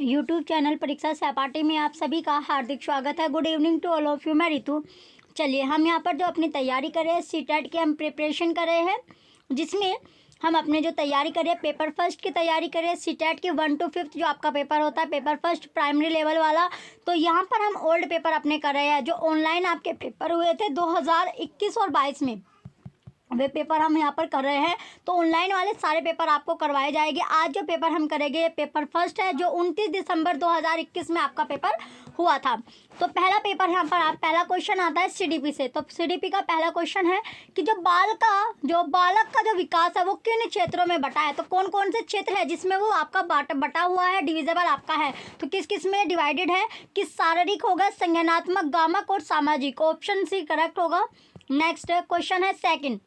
YouTube channel परीक्षा सहपाठी में आप सभी का हार्दिक स्वागत है। Good evening to all of you. मैं रितु। चलिए, हम यहाँ पर जो अपनी तैयारी कर रहे हैं सीटेट की हम प्रिपरेशन कर रहे हैं, जिसमें हम अपने जो तैयारी कर रहे हैं पेपर फर्स्ट की तैयारी कर रहे हैं सीटेट की 1 to 5 जो आपका पेपर होता है पेपर फर्स्ट प्राइमरी लेवल वाला। तो यहाँ पर हम ओल्ड पेपर अपने कर रहे हैं जो ऑनलाइन आपके पेपर हुए थे 2021 और 22 में, वे पेपर हम यहाँ पर कर रहे हैं। तो ऑनलाइन वाले सारे पेपर आपको करवाए जाएंगे। आज जो पेपर हम करेंगे ये पेपर फर्स्ट है जो 29 दिसंबर 2021 में आपका पेपर हुआ था। तो पहला पेपर यहाँ पर पहला क्वेश्चन आता है सीडीपी से। तो सीडीपी का पहला क्वेश्चन है कि जो बालक का जो विकास है वो किन क्षेत्रों में बटा है। तो कौन कौन से क्षेत्र है जिसमें वो आपका बटा हुआ है, डिविजेबल आपका है। तो किस किस में डिवाइडेड है कि शारीरिक होगा, संज्ञानात्मक, गामक और सामाजिक। ऑप्शन सी करेक्ट होगा। नेक्स्ट क्वेश्चन है सेकंड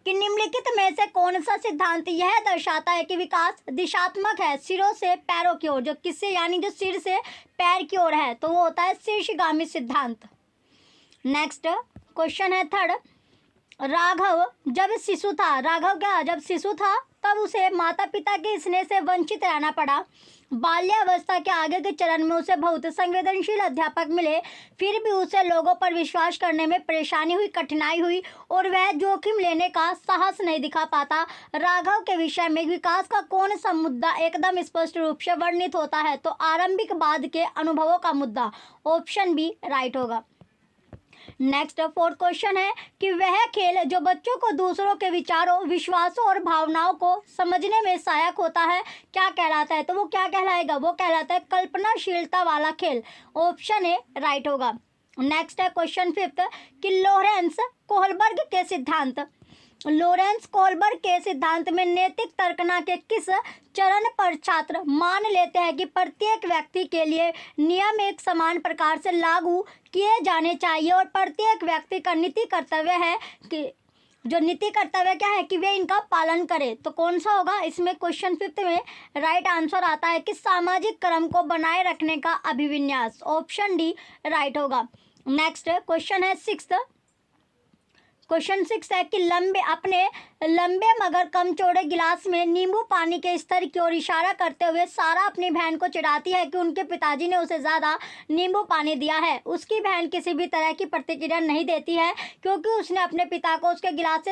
कि निम्नलिखित में से कौन सा सिद्धांत यह दर्शाता है कि विकास दिशात्मक है सिरों से पैरों की ओर। जो किससे यानी जो सिर से पैर की ओर है तो वो होता है शीर्षगामी सिद्धांत। नेक्स्ट क्वेश्चन है थर्ड, राघव जब शिशु था तब उसे माता पिता के स्नेह से वंचित रहना पड़ा। बाल्यावस्था के आगे के चरण में उसे बहुत संवेदनशील अध्यापक मिले, फिर भी उसे लोगों पर विश्वास करने में परेशानी हुई, कठिनाई हुई और वह जोखिम लेने का साहस नहीं दिखा पाता। राघव के विषय में विकास का कौन सा मुद्दा एकदम स्पष्ट रूप से वर्णित होता है। तो आरंभिक बाद के अनुभवों का मुद्दा। ऑप्शन बी राइट होगा। नेक्स्ट फोर्थ क्वेश्चन है कि वह खेल जो बच्चों को दूसरों के विचारों, विश्वासों और भावनाओं को समझने में सहायक होता है क्या कहलाता है। तो वो क्या कहलाएगा, वो कहलाता है कल्पनाशीलता वाला खेल। ऑप्शन ए राइट होगा। नेक्स्ट है क्वेश्चन फिफ्थ कि लॉरेंस कोहलबर्ग के सिद्धांत में नैतिक तर्कना के किस चरण पर छात्र मान लेते हैं कि प्रत्येक व्यक्ति के लिए नियम एक समान प्रकार से लागू किए जाने चाहिए और प्रत्येक व्यक्ति का नीति कर्तव्य है कि क्या है कि वे इनका पालन करें। तो कौन सा होगा इसमें क्वेश्चन फिफ्थ में राइट आंसर आता है कि सामाजिक क्रम को बनाए रखने का अभिविन्यास। ऑप्शन डी राइट होगा। नेक्स्ट क्वेश्चन है क्वेश्चन सिक्स है कि लंबे मगर कम चौड़े गिलास में नींबू पानी के स्तर की ओर इशारा करते हुए सारा अपनी बहन को चिढ़ाती है कि उनके पिताजी ने उसे ज़्यादा नींबू पानी दिया है। उसकी बहन किसी भी तरह की प्रतिक्रिया नहीं देती है क्योंकि उसने अपने पिता को उसके गिलास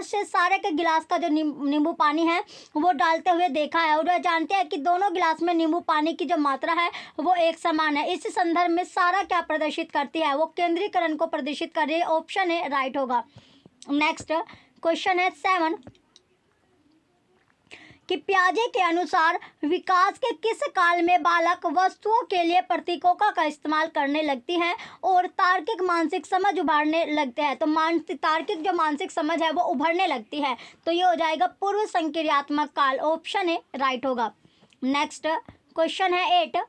से सारे के गिलास का जो नींबू पानी है वो डालते हुए देखा है और वह जानते हैं कि दोनों गिलास में नींबू पानी की जो मात्रा है वो एक समान है। इस संदर्भ में सारा क्या प्रदर्शित करती है, वो केंद्रीकरण को प्रदर्शित कर रही है। ऑप्शन ए राइट होगा। नेक्स्ट क्वेश्चन है 7 कि पियाजे के अनुसार विकास के किस काल में बालक वस्तुओं के लिए प्रतीकों का इस्तेमाल करने लगती हैं और तार्किक मानसिक समझ उभारने लगते हैं। तो तार्किक जो मानसिक समझ है वो उभरने लगती है। तो ये हो जाएगा पूर्व संक्रियात्मक काल। ऑप्शन ए राइट होगा। नेक्स्ट क्वेश्चन है 8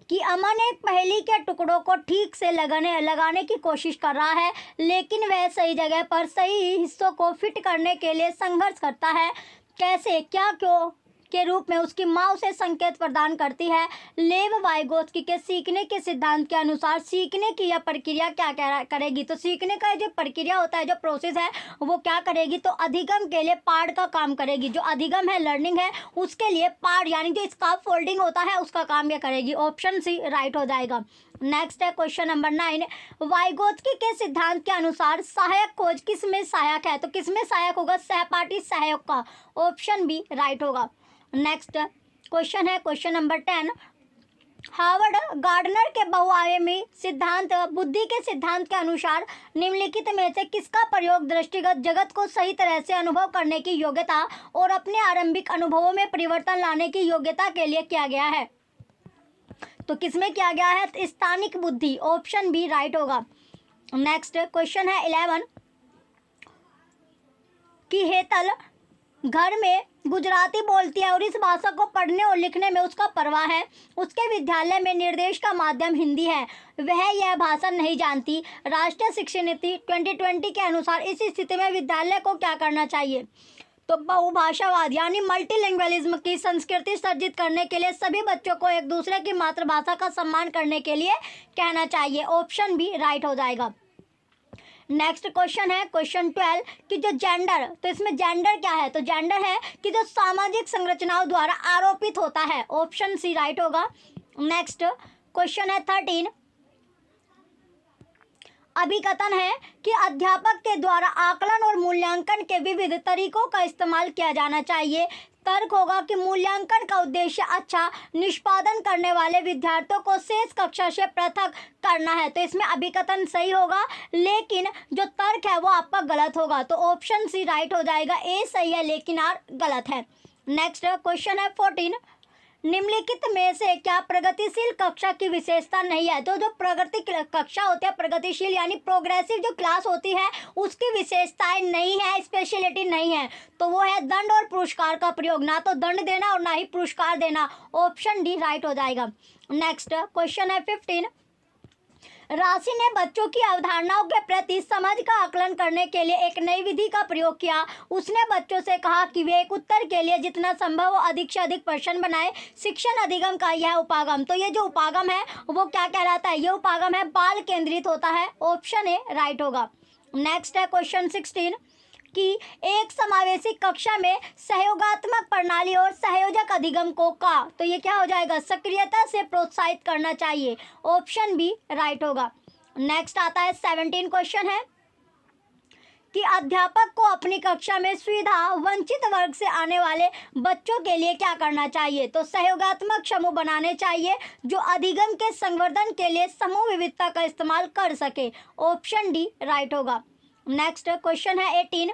कि अमन एक पहेली के टुकड़ों को ठीक से लगाने की कोशिश कर रहा है लेकिन वह सही जगह पर सही हिस्सों को फिट करने के लिए संघर्ष करता है। कैसे, क्या, क्यों के रूप में उसकी माँ उसे संकेत प्रदान करती है। लेव वाइगोत्स्की के सीखने के सिद्धांत के अनुसार सीखने की यह प्रक्रिया क्या करेगी। तो सीखने का जो प्रक्रिया होता है, जो प्रोसेस है वो क्या करेगी, तो अधिगम के लिए पार्ट का काम करेगी। जो अधिगम है, लर्निंग है, उसके लिए पार्ट यानी जो स्काफ फोल्डिंग होता है उसका काम ये करेगी। ऑप्शन सी राइट हो जाएगा। नेक्स्ट है क्वेश्चन नंबर 9 वाइगोत्स्की के सिद्धांत के अनुसार सहायक खोज किस में सहायक है। तो किस में सहायक होगा, सहपाठी सहयोग का। ऑप्शन बी राइट होगा। नेक्स्ट क्वेश्चन है क्वेश्चन नंबर 10 हार्वर्ड गार्डनर के बहुआयामी सिद्धांत बुद्धि के सिद्धांत के अनुसार निम्नलिखित में से किसका प्रयोग दृष्टिगत जगत को सही तरह से अनुभव करने की योग्यता और अपने आरंभिक अनुभवों में परिवर्तन लाने की योग्यता के लिए किया गया है। तो किसमें किया गया है, स्थानिक बुद्धि। ऑप्शन बी राइट होगा। नेक्स्ट क्वेश्चन है 11 कि हेतल घर में गुजराती बोलती है और इस भाषा को पढ़ने और लिखने में उसका परवाह है। उसके विद्यालय में निर्देश का माध्यम हिंदी है, वह यह भाषा नहीं जानती। राष्ट्रीय शिक्षा नीति 2020 के अनुसार इस स्थिति में विद्यालय को क्या करना चाहिए। तो बहुभाषावाद यानी मल्टीलिंगुअलिज्म की संस्कृति सर्जित करने के लिए सभी बच्चों को एक दूसरे की मातृभाषा का सम्मान करने के लिए कहना चाहिए। ऑप्शन बी राइट हो जाएगा। नेक्स्ट क्वेश्चन है क्वेश्चन 12 कि जो जेंडर, तो इसमें जेंडर क्या है? तो जेंडर है कि जो सामाजिक संरचनाओं द्वारा आरोपित होता है। ऑप्शन सी राइट होगा। नेक्स्ट क्वेश्चन है 13, अभिकथन है कि अध्यापक के द्वारा आकलन और मूल्यांकन के विविध तरीकों का इस्तेमाल किया जाना चाहिए। तर्क होगा कि मूल्यांकन का उद्देश्य अच्छा निष्पादन करने वाले विद्यार्थियों को शेष कक्षा से पृथक करना है। तो इसमें अभिकथन सही होगा, लेकिन जो तर्क है वो आपका गलत होगा। तो ऑप्शन सी राइट हो जाएगा, ए सही है लेकिन आर गलत है। नेक्स्ट क्वेश्चन है 14, निम्नलिखित में से क्या प्रगतिशील कक्षा की विशेषता नहीं है? तो जो प्रगति कक्षा होती है, प्रगतिशील यानी प्रोग्रेसिव जो क्लास होती है, उसकी विशेषताएं नहीं है, स्पेशलिटी नहीं है। तो वो है दंड और पुरस्कार का प्रयोग, ना तो दंड देना और ना ही पुरस्कार देना। ऑप्शन डी राइट हो जाएगा। नेक्स्ट क्वेश्चन है 15, राशि ने बच्चों की अवधारणाओं के प्रति समझ का आकलन करने के लिए एक नई विधि का प्रयोग किया। उसने बच्चों से कहा कि वे एक उत्तर के लिए जितना संभव हो अधिक से अधिक प्रश्न बनाए। शिक्षण अधिगम का यह उपागम, तो ये जो उपागम है वो क्या कहलाता है? ये उपागम है बाल केंद्रित होता है। ऑप्शन ए राइट होगा। नेक्स्ट है क्वेश्चन 16 कि एक समावेशी कक्षा में सहयोगात्मक प्रणाली और सहयोजक अधिगम को का, तो ये क्या हो जाएगा? सक्रियता से प्रोत्साहित करना चाहिए। ऑप्शन बी राइट होगा। नेक्स्ट आता है 17 क्वेश्चन है कि अध्यापक को अपनी कक्षा में सुविधा वंचित वर्ग से आने वाले बच्चों के लिए क्या करना चाहिए? तो सहयोगात्मक समूह बनाने चाहिए जो अधिगम के संवर्धन के लिए समूह विविधता का इस्तेमाल कर सके। ऑप्शन डी राइट होगा। नेक्स्ट क्वेश्चन है 18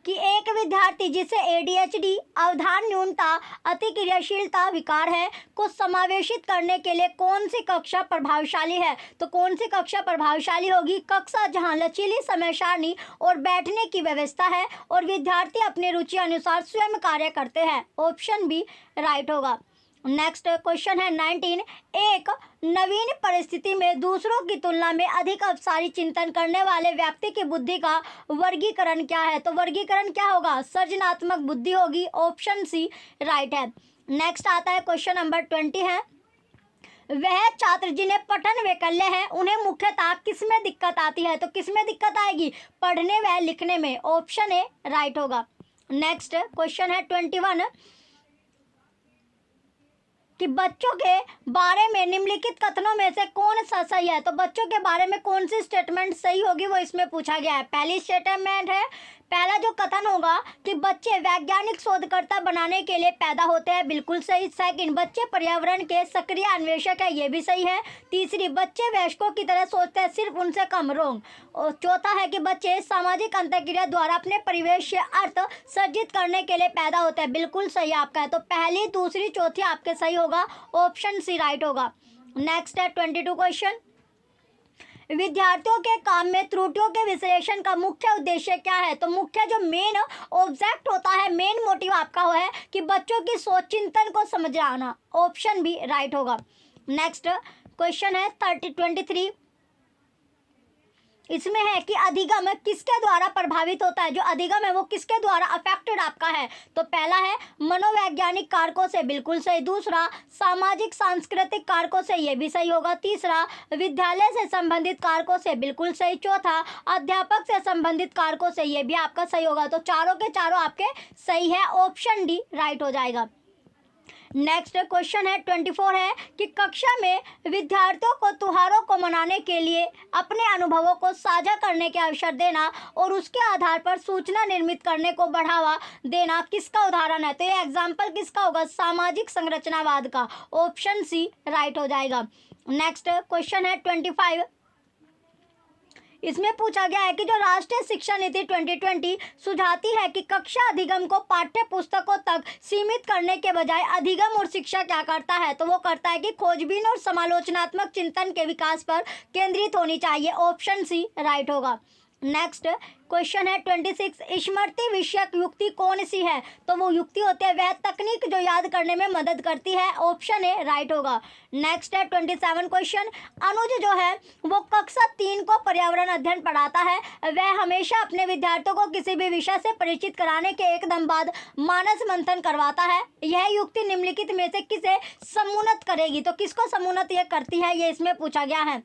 कि एक विद्यार्थी जिसे ADHD अवधान न्यूनता अतिक्रियाशीलता विकार है को समावेशित करने के लिए कौन सी कक्षा प्रभावशाली है? तो कौन सी कक्षा प्रभावशाली होगी? कक्षा जहां लचीली समय सारणी और बैठने की व्यवस्था है और विद्यार्थी अपनी रुचि अनुसार स्वयं कार्य करते हैं। ऑप्शन बी राइट होगा। नेक्स्ट क्वेश्चन है 19, एक नवीन परिस्थिति में दूसरों की तुलना में अधिक अवसारी चिंतन करने वाले व्यक्ति की बुद्धि का वर्गीकरण क्या है? तो वर्गीकरण क्या होगा? सृजनात्मक बुद्धि होगी। ऑप्शन सी राइट है। नेक्स्ट आता है क्वेश्चन नंबर 20 है, वह छात्र जिन्हें पठन वैकल्य है उन्हें मुख्यतः किसमें दिक्कत आती है? तो किसमें दिक्कत आएगी? पढ़ने व लिखने में। ऑप्शन ए राइट होगा। नेक्स्ट क्वेश्चन है 21 कि बच्चों के बारे में निम्नलिखित कथनों में से कौन सा सही है? तो बच्चों के बारे में कौन सी स्टेटमेंट सही होगी वो इसमें पूछा गया है। पहली स्टेटमेंट है, पहला जो कथन होगा कि बच्चे वैज्ञानिक शोधकर्ता बनाने के लिए पैदा होते हैं, बिल्कुल सही। सेकंड, बच्चे पर्यावरण के सक्रिय अन्वेषक है, ये भी सही है। तीसरी, बच्चे वयस्कों की तरह सोचते हैं, सिर्फ उनसे कम। रोंग। और चौथा है कि बच्चे सामाजिक अंतःक्रिया द्वारा अपने परिवेश से अर्थ सर्जित करने के लिए पैदा होते हैं, बिल्कुल सही आपका है। तो पहली, दूसरी, चौथी आपके सही होगा। ऑप्शन सी राइट होगा। नेक्स्ट है 22 क्वेश्चन, विद्यार्थियों के काम में त्रुटियों के विश्लेषण का मुख्य उद्देश्य क्या है? तो मुख्य जो मेन ऑब्जेक्ट होता है, मेन मोटिव आपका वो है कि बच्चों की सोच चिंतन को समझाना। ऑप्शन बी राइट होगा। नेक्स्ट क्वेश्चन है 23, इसमें है कि अधिगम किसके द्वारा प्रभावित होता है? जो अधिगम है वो किसके द्वारा अफेक्टेड आपका है? तो पहला है मनोवैज्ञानिक कारकों से, बिल्कुल सही। दूसरा, सामाजिक सांस्कृतिक कारकों से, ये भी सही होगा। तीसरा, विद्यालय से संबंधित कारकों से, बिल्कुल सही। चौथा, अध्यापक से संबंधित कारकों से, ये भी आपका सही होगा। तो चारों के चारों आपके सही है। ऑप्शन डी राइट हो जाएगा। नेक्स्ट क्वेश्चन है 24 है कि कक्षा में विद्यार्थियों को त्योहारों को मनाने के लिए अपने अनुभवों को साझा करने के अवसर देना और उसके आधार पर सूचना निर्मित करने को बढ़ावा देना किसका उदाहरण है? तो ये एग्जाम्पल किसका होगा? सामाजिक संरचनावाद का। ऑप्शन सी राइट हो जाएगा। नेक्स्ट क्वेश्चन है 25, इसमें पूछा गया है कि जो राष्ट्रीय शिक्षा नीति 2020 सुझाती है कि कक्षा अधिगम को पाठ्य पुस्तकों तक सीमित करने के बजाय अधिगम और शिक्षा क्या करता है? तो वो करता है कि खोजबीन और समालोचनात्मक चिंतन के विकास पर केंद्रित होनी चाहिए। ऑप्शन सी राइट होगा। नेक्स्ट क्वेश्चन है 26, स्मृति विषयक युक्ति कौन सी है? तो वो युक्ति होती है वह तकनीक जो याद करने में मदद करती है। ऑप्शन ए राइट होगा। नेक्स्ट है 27 क्वेश्चन, अनुज जो है वो कक्षा 3 को पर्यावरण अध्ययन पढ़ाता है, वह हमेशा अपने विद्यार्थियों को किसी भी विषय से परिचित कराने के एकदम बाद मानस मंथन करवाता है। यह युक्ति निम्नलिखित में से किसे समुन्नत करेगी? तो किसको समुन्नत ये करती है, ये इसमें पूछा गया है।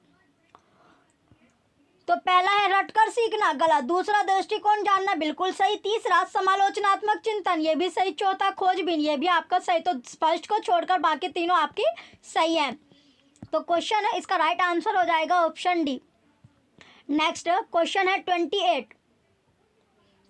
तो पहला है रटकर सीखना, गलत। दूसरा दृष्टिकोण जानना, बिल्कुल सही। तीसरा समालोचनात्मक चिंतन, ये भी सही। चौथा खोजबीन, ये भी आपका सही। तो फर्स्ट को छोड़कर बाकी तीनों आपकी सही हैं। तो क्वेश्चन है, इसका राइट आंसर हो जाएगा ऑप्शन डी। नेक्स्ट क्वेश्चन है 28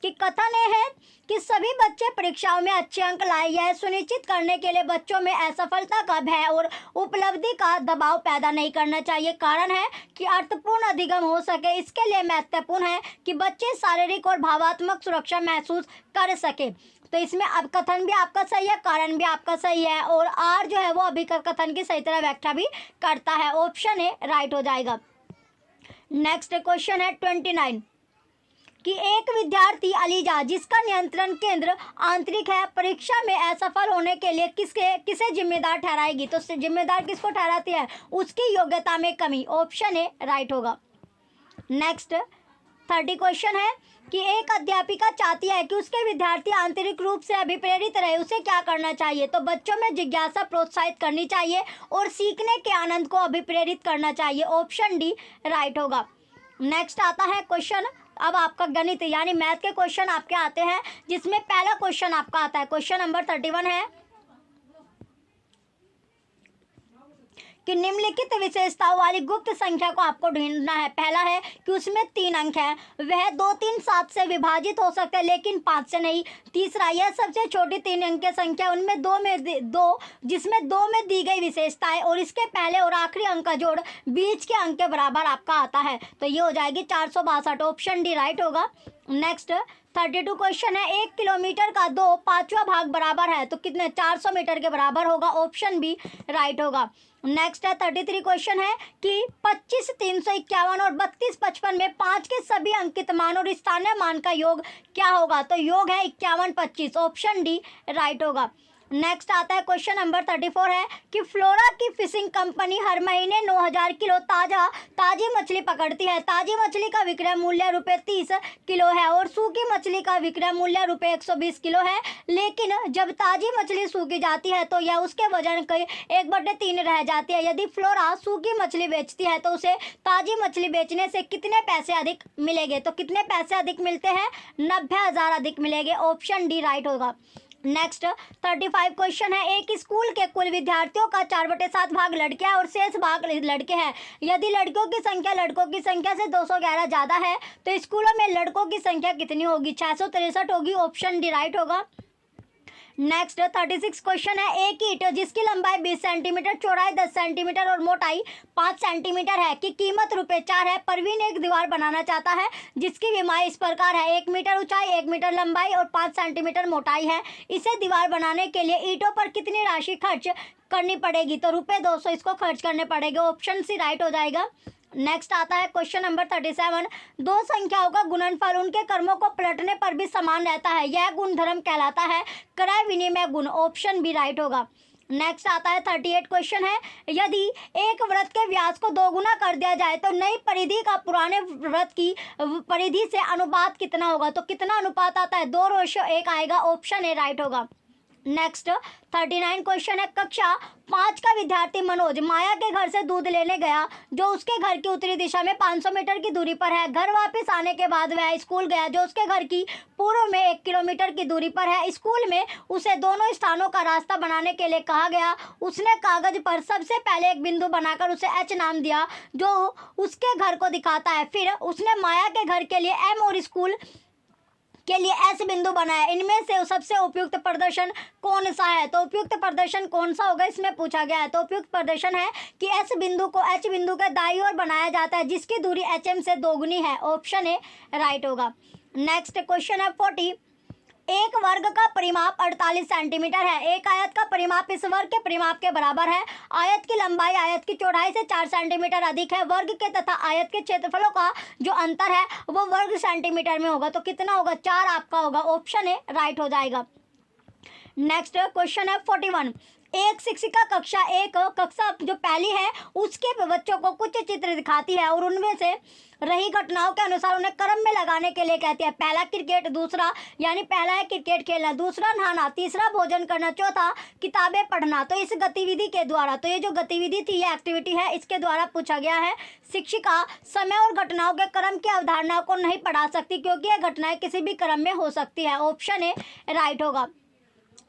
कि कथन है कि सभी बच्चे परीक्षाओं में अच्छे अंक लाए। यह सुनिश्चित करने के लिए बच्चों में असफलता का भय और उपलब्धि का दबाव पैदा नहीं करना चाहिए। कारण है कि अर्थपूर्ण अधिगम हो सके, इसके लिए महत्वपूर्ण है कि बच्चे शारीरिक और भावात्मक सुरक्षा महसूस कर सके। तो इसमें अब कथन भी आपका सही है, कारण भी आपका सही है, और आर जो है वो अभिकथ कथन की सही तरह व्याख्या भी करता है। ऑप्शन ए राइट हो जाएगा। नेक्स्ट क्वेश्चन है 29 कि एक विद्यार्थी अलीजा जिसका नियंत्रण केंद्र आंतरिक है, परीक्षा में असफल होने के लिए किसे जिम्मेदार ठहराएगी। तो जिम्मेदार किसको ठहराती है, उसकी योग्यता में कमी। ऑप्शन ए राइट होगा। नेक्स्ट 30 क्वेश्चन है कि एक अध्यापिका चाहती है कि उसके विद्यार्थी आंतरिक रूप से अभिप्रेरित रहे, उसे क्या करना चाहिए। तो बच्चों में जिज्ञासा प्रोत्साहित करनी चाहिए और सीखने के आनंद को अभिप्रेरित करना चाहिए। ऑप्शन डी राइट होगा। नेक्स्ट आता है क्वेश्चन, अब आपका गणित यानी मैथ के क्वेश्चन आपके आते हैं, जिसमें पहला क्वेश्चन आपका आता है, क्वेश्चन नंबर 31 है कि निम्नलिखित विशेषताओं वाली गुप्त संख्या को आपको ढूंढना है। पहला है कि उसमें 3 अंक है, वह 2, 3, 7 से विभाजित हो सकते हैं लेकिन 5 से नहीं। तीसरा, यह सबसे छोटी 3 अंक की संख्या, उनमें जिसमें 2 में दी गई विशेषता है और इसके पहले और आखिरी अंक का जोड़ बीच के अंक के बराबर आपका आता है। तो ये हो जाएगी 462। ऑप्शन डी राइट होगा। नेक्स्ट 32 क्वेश्चन है, 1 किलोमीटर का 2/5वां भाग बराबर है, तो कितने 400 मीटर के बराबर होगा। ऑप्शन बी राइट होगा। नेक्स्ट है 33 क्वेश्चन है कि 25, 351 और 32, 55 में 5 के सभी अंकित मान और स्थानीय मान का योग क्या होगा। तो योग है 51, 25। ऑप्शन डी राइट होगा। नेक्स्ट आता है क्वेश्चन नंबर 34 है कि फ्लोरा की फिशिंग कंपनी हर महीने 9000 किलो ताजी मछली पकड़ती है। ताजी मछली का विक्रय मूल्य ₹30 किलो है और सूखी मछली का विक्रय मूल्य ₹120 किलो है। लेकिन जब ताजी मछली सूखी जाती है तो यह उसके वजन के 1/3 रह जाती है। यदि फ्लोरा सूखी मछली बेचती है तो उसे ताजी मछली बेचने से कितने पैसे अधिक मिलेंगे। तो कितने पैसे अधिक मिलते हैं, 90,000 अधिक मिलेंगे। ऑप्शन डी राइट होगा। नेक्स्ट 35 क्वेश्चन है, एक स्कूल के कुल विद्यार्थियों का 4/7 भाग लड़कियां और शेष भाग लड़के हैं। यदि लड़कियों की संख्या लड़कों की संख्या से 211 ज़्यादा है तो स्कूलों में लड़कों की संख्या कितनी होगी, 663 होगी। ऑप्शन डी राइट होगा। नेक्स्ट 36 क्वेश्चन है, एक ईंट जिसकी लंबाई 20 सेंटीमीटर, चौड़ाई 10 सेंटीमीटर और मोटाई 5 सेंटीमीटर है की कीमत ₹4 है। परवीन एक दीवार बनाना चाहता है जिसकी विमाई इस प्रकार है, 1 मीटर ऊंचाई, 1 मीटर लंबाई और 5 सेंटीमीटर मोटाई है। इसे दीवार बनाने के लिए ईंटों पर कितनी राशि खर्च करनी पड़ेगी। तो ₹200 इसको खर्च करने पड़ेंगे। ऑप्शन सी राइट हो जाएगा। नेक्स्ट आता है क्वेश्चन नंबर 37, दो संख्याओं का गुणनफल उनके कर्मों को पलटने पर भी समान रहता है, यह गुणधर्म कहलाता है क्रय विनिमय गुण। ऑप्शन बी राइट होगा। नेक्स्ट आता है 38 क्वेश्न है, यदि एक वृत्त के व्यास को 2 गुना कर दिया जाए तो नई परिधि का पुराने वृत्त की परिधि से अनुपात कितना होगा। तो कितना अनुपात आता है, 2:1 आएगा। ऑप्शन ए राइट होगा। नेक्स्ट 39 क्वेश्चन है, कक्षा 5 का विद्यार्थी मनोज माया के घर से दूध लेने गया जो उसके घर की उत्तरी दिशा में 500 मीटर की दूरी पर है। घर वापस आने के बाद वह स्कूल गया जो उसके घर की पूर्व में 1 किलोमीटर की दूरी पर है। स्कूल में उसे दोनों स्थानों का रास्ता बनाने के लिए कहा गया। उसने कागज पर सबसे पहले एक बिंदु बनाकर उसे एच नाम दिया जो उसके घर को दिखाता है। फिर उसने माया के घर के लिए एम और स्कूल के लिए एस बिंदु बनाया। इनमें से सबसे उपयुक्त प्रदर्शन कौन सा है। तो उपयुक्त प्रदर्शन कौन सा होगा इसमें पूछा गया है। तो उपयुक्त प्रदर्शन है कि एस बिंदु को एच बिंदु के दाईं ओर बनाया जाता है जिसकी दूरी एच एम से 2 गुनी है। ऑप्शन ए राइट होगा। नेक्स्ट क्वेश्चन है 40, एक वर्ग का परिमाप 48 सेंटीमीटर है। एक आयत का परिमाप इस वर्ग के परिमाप के बराबर है। आयत की लंबाई आयत की चौड़ाई से 4 सेंटीमीटर अधिक है। वर्ग के तथा आयत के क्षेत्रफलों का जो अंतर है वो वर्ग सेंटीमीटर में होगा। तो कितना होगा, 4 आपका होगा। ऑप्शन ए राइट हो जाएगा। नेक्स्ट क्वेश्चन है 41। एक शिक्षिका कक्षा जो पहली है उसके बच्चों को कुछ चित्र दिखाती है और उनमें से रही घटनाओं के अनुसार उन्हें क्रम में लगाने के लिए कहती है। पहला क्रिकेट, दूसरा यानी पहला है क्रिकेट खेलना, दूसरा नहाना, तीसरा भोजन करना, चौथा किताबें पढ़ना। तो इस गतिविधि के द्वारा, तो ये जो गतिविधि थी, ये एक्टिविटी है, इसके द्वारा पूछा गया है शिक्षिका समय और घटनाओं के क्रम की अवधारणा को नहीं पढ़ा सकती क्योंकि यह घटनाएं किसी भी क्रम में हो सकती है। ऑप्शन ए राइट होगा।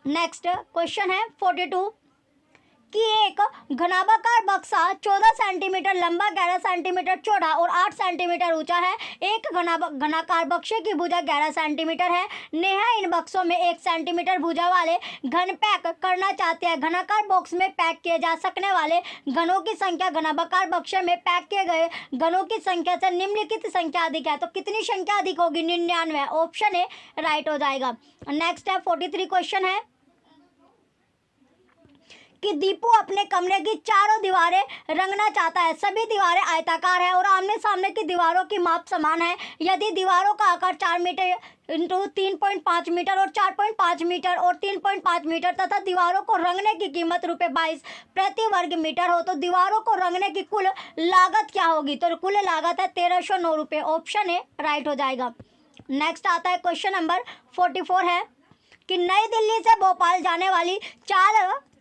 नेक्स्ट क्वेश्चन है 42 कि एक घनाभाकार बक्सा 14 सेंटीमीटर लंबा, 11 सेंटीमीटर चौड़ा और 8 सेंटीमीटर ऊंचा है। एक घनाकार बक्से की भुजा 11 सेंटीमीटर है। नेहा इन बक्सों में 1 सेंटीमीटर भुजा वाले घन पैक करना चाहते हैं। घनाकार बॉक्स में पैक किए जा सकने वाले घनों की संख्या घनाभाकार बक्से में पैक किए गए घनों की संख्या से निम्नलिखित संख्या अधिक है। तो कितनी संख्या अधिक होगी? 99। ऑप्शन ए राइट हो जाएगा। नेक्स्ट है 43 क्वेश्चन है कि दीपू अपने कमरे की चारों दीवारें रंगना चाहता है। सभी दीवारें आयताकार है और आमने सामने की दीवारों की माप समान है। यदि दीवारों का आकार 4 मीटर इंटू 3.5 मीटर और 4.5 मीटर और 3.5 मीटर तथा दीवारों को रंगने की कीमत ₹22 प्रति वर्ग मीटर हो तो दीवारों को रंगने की कुल लागत क्या होगी? तो कुल लागत है ₹1309। ऑप्शन ए राइट हो जाएगा। नेक्स्ट आता है क्वेश्चन नंबर 44 है कि नई दिल्ली से भोपाल जाने वाली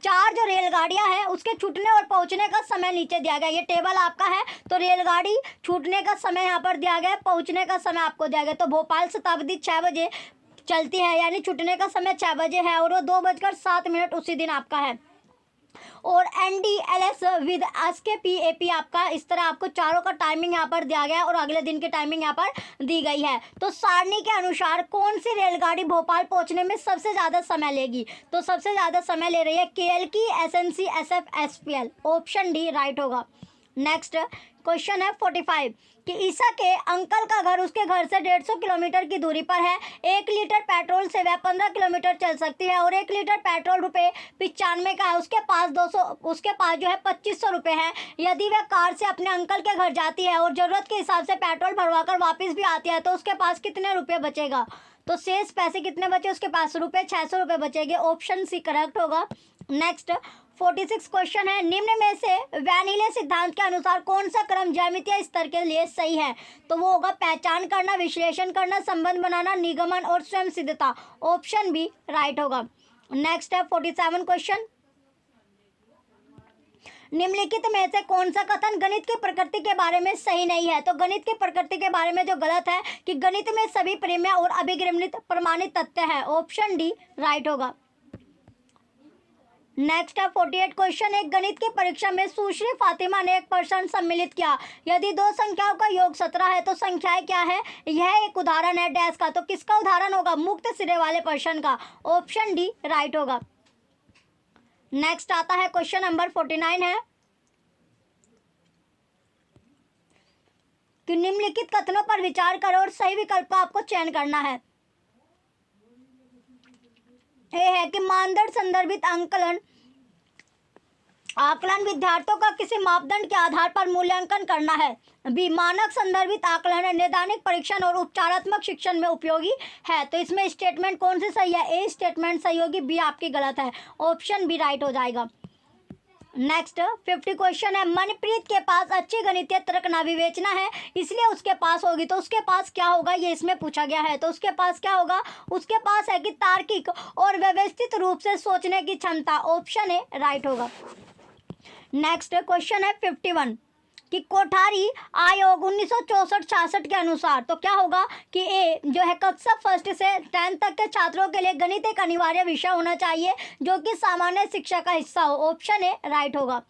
चार जो रेलगाड़ियां हैं उसके छूटने और पहुंचने का समय नीचे दिया गया। ये टेबल आपका है। तो रेलगाड़ी छूटने का समय यहाँ पर दिया गया है, पहुंचने का समय आपको दिया गया। तो भोपाल शताब्दी 6 बजे चलती है, यानी छूटने का समय 6 बजे है और वो 2:07 उसी दिन आपका है। और NDLS विद SKPAP आपका, इस तरह आपको चारों का टाइमिंग यहाँ पर दिया गया है और अगले दिन की टाइमिंग यहाँ पर दी गई है। तो सारणी के अनुसार कौन सी रेलगाड़ी भोपाल पहुँचने में सबसे ज़्यादा समय लेगी? तो सबसे ज़्यादा समय ले रही है KL की, SNC, SF, SPL। Option D right होगा। नेक्स्ट क्वेश्चन है 45 कि ईसा के अंकल का घर उसके घर से 150 किलोमीटर की दूरी पर है। 1 लीटर पेट्रोल से वह 15 किलोमीटर चल सकती है और 1 लीटर पेट्रोल ₹95 का है। उसके पास जो है 2500 रुपये है। यदि वह कार से अपने अंकल के घर जाती है और ज़रूरत के हिसाब से पेट्रोल भरवाकर वापस भी आती है तो उसके पास कितने रुपये बचेगा? तो शेष पैसे कितने बचे उसके पास? ₹600 बचेंगे। ऑप्शन सी करेक्ट होगा। नेक्स्ट 46 क्वेश्चन है निम्न में से वैनिले सिद्धांत के अनुसार कौन सा क्रम ज्यामितीय स्तर के लिए सही है? तो वो होगा पहचान करना, विश्लेषण करना, संबंध बनाना, निगमन और स्वयं सिद्धता। ऑप्शन बी राइट होगा। नेक्स्ट है 47 क्वेश्चन निम्नलिखित में से कौन सा कथन गणित की प्रकृति के बारे में सही नहीं है? तो गणित की प्रकृति के बारे में जो गलत है कि गणित में सभी परिमेय और अभिगमित प्रमाणित तथ्य है। ऑप्शन डी राइट होगा। नेक्स्ट है 48 क्वेश्चन एक गणित की परीक्षा में सुश्री फातिमा ने 1% सम्मिलित किया। यदि दो संख्याओं का योग 17 है तो संख्याएं क्या है? यह एक उदाहरण है डैश का। तो किसका उदाहरण होगा? मुक्त सिरे वाले प्रश्न का। ऑप्शन डी राइट होगा। नेक्स्ट आता है क्वेश्चन नंबर 49 है कि निम्नलिखित कथनों पर विचार करो और सही विकल्प का आपको चयन करना है। ये है कि मानदंड संदर्भित आकलन विद्यार्थियों का किसी मापदंड के आधार पर मूल्यांकन करना है। बी मानक संदर्भित आकलन नैदानिक परीक्षण और उपचारात्मक शिक्षण में उपयोगी है। तो इसमें स्टेटमेंट कौन सी सही है? ए स्टेटमेंट सही होगी, बी आपकी गलत है। ऑप्शन बी राइट हो जाएगा। नेक्स्ट 50 क्वेश्चन है मनप्रीत के पास अच्छी गणितीय तर्क विवेचना है इसलिए उसके पास होगी। तो उसके पास क्या होगा ये इसमें पूछा गया है। तो उसके पास क्या होगा? उसके पास है कि तार्किक और व्यवस्थित रूप से सोचने की क्षमता। ऑप्शन ए राइट होगा। नेक्स्ट क्वेश्चन है 51 कि कोठारी आयोग 1964-66 के अनुसार तो क्या होगा कि ए जो है कक्षा 1 से 10 तक के छात्रों के लिए गणित एक अनिवार्य विषय होना चाहिए जो कि सामान्य शिक्षा का हिस्सा हो। ऑप्शन ए राइट होगा।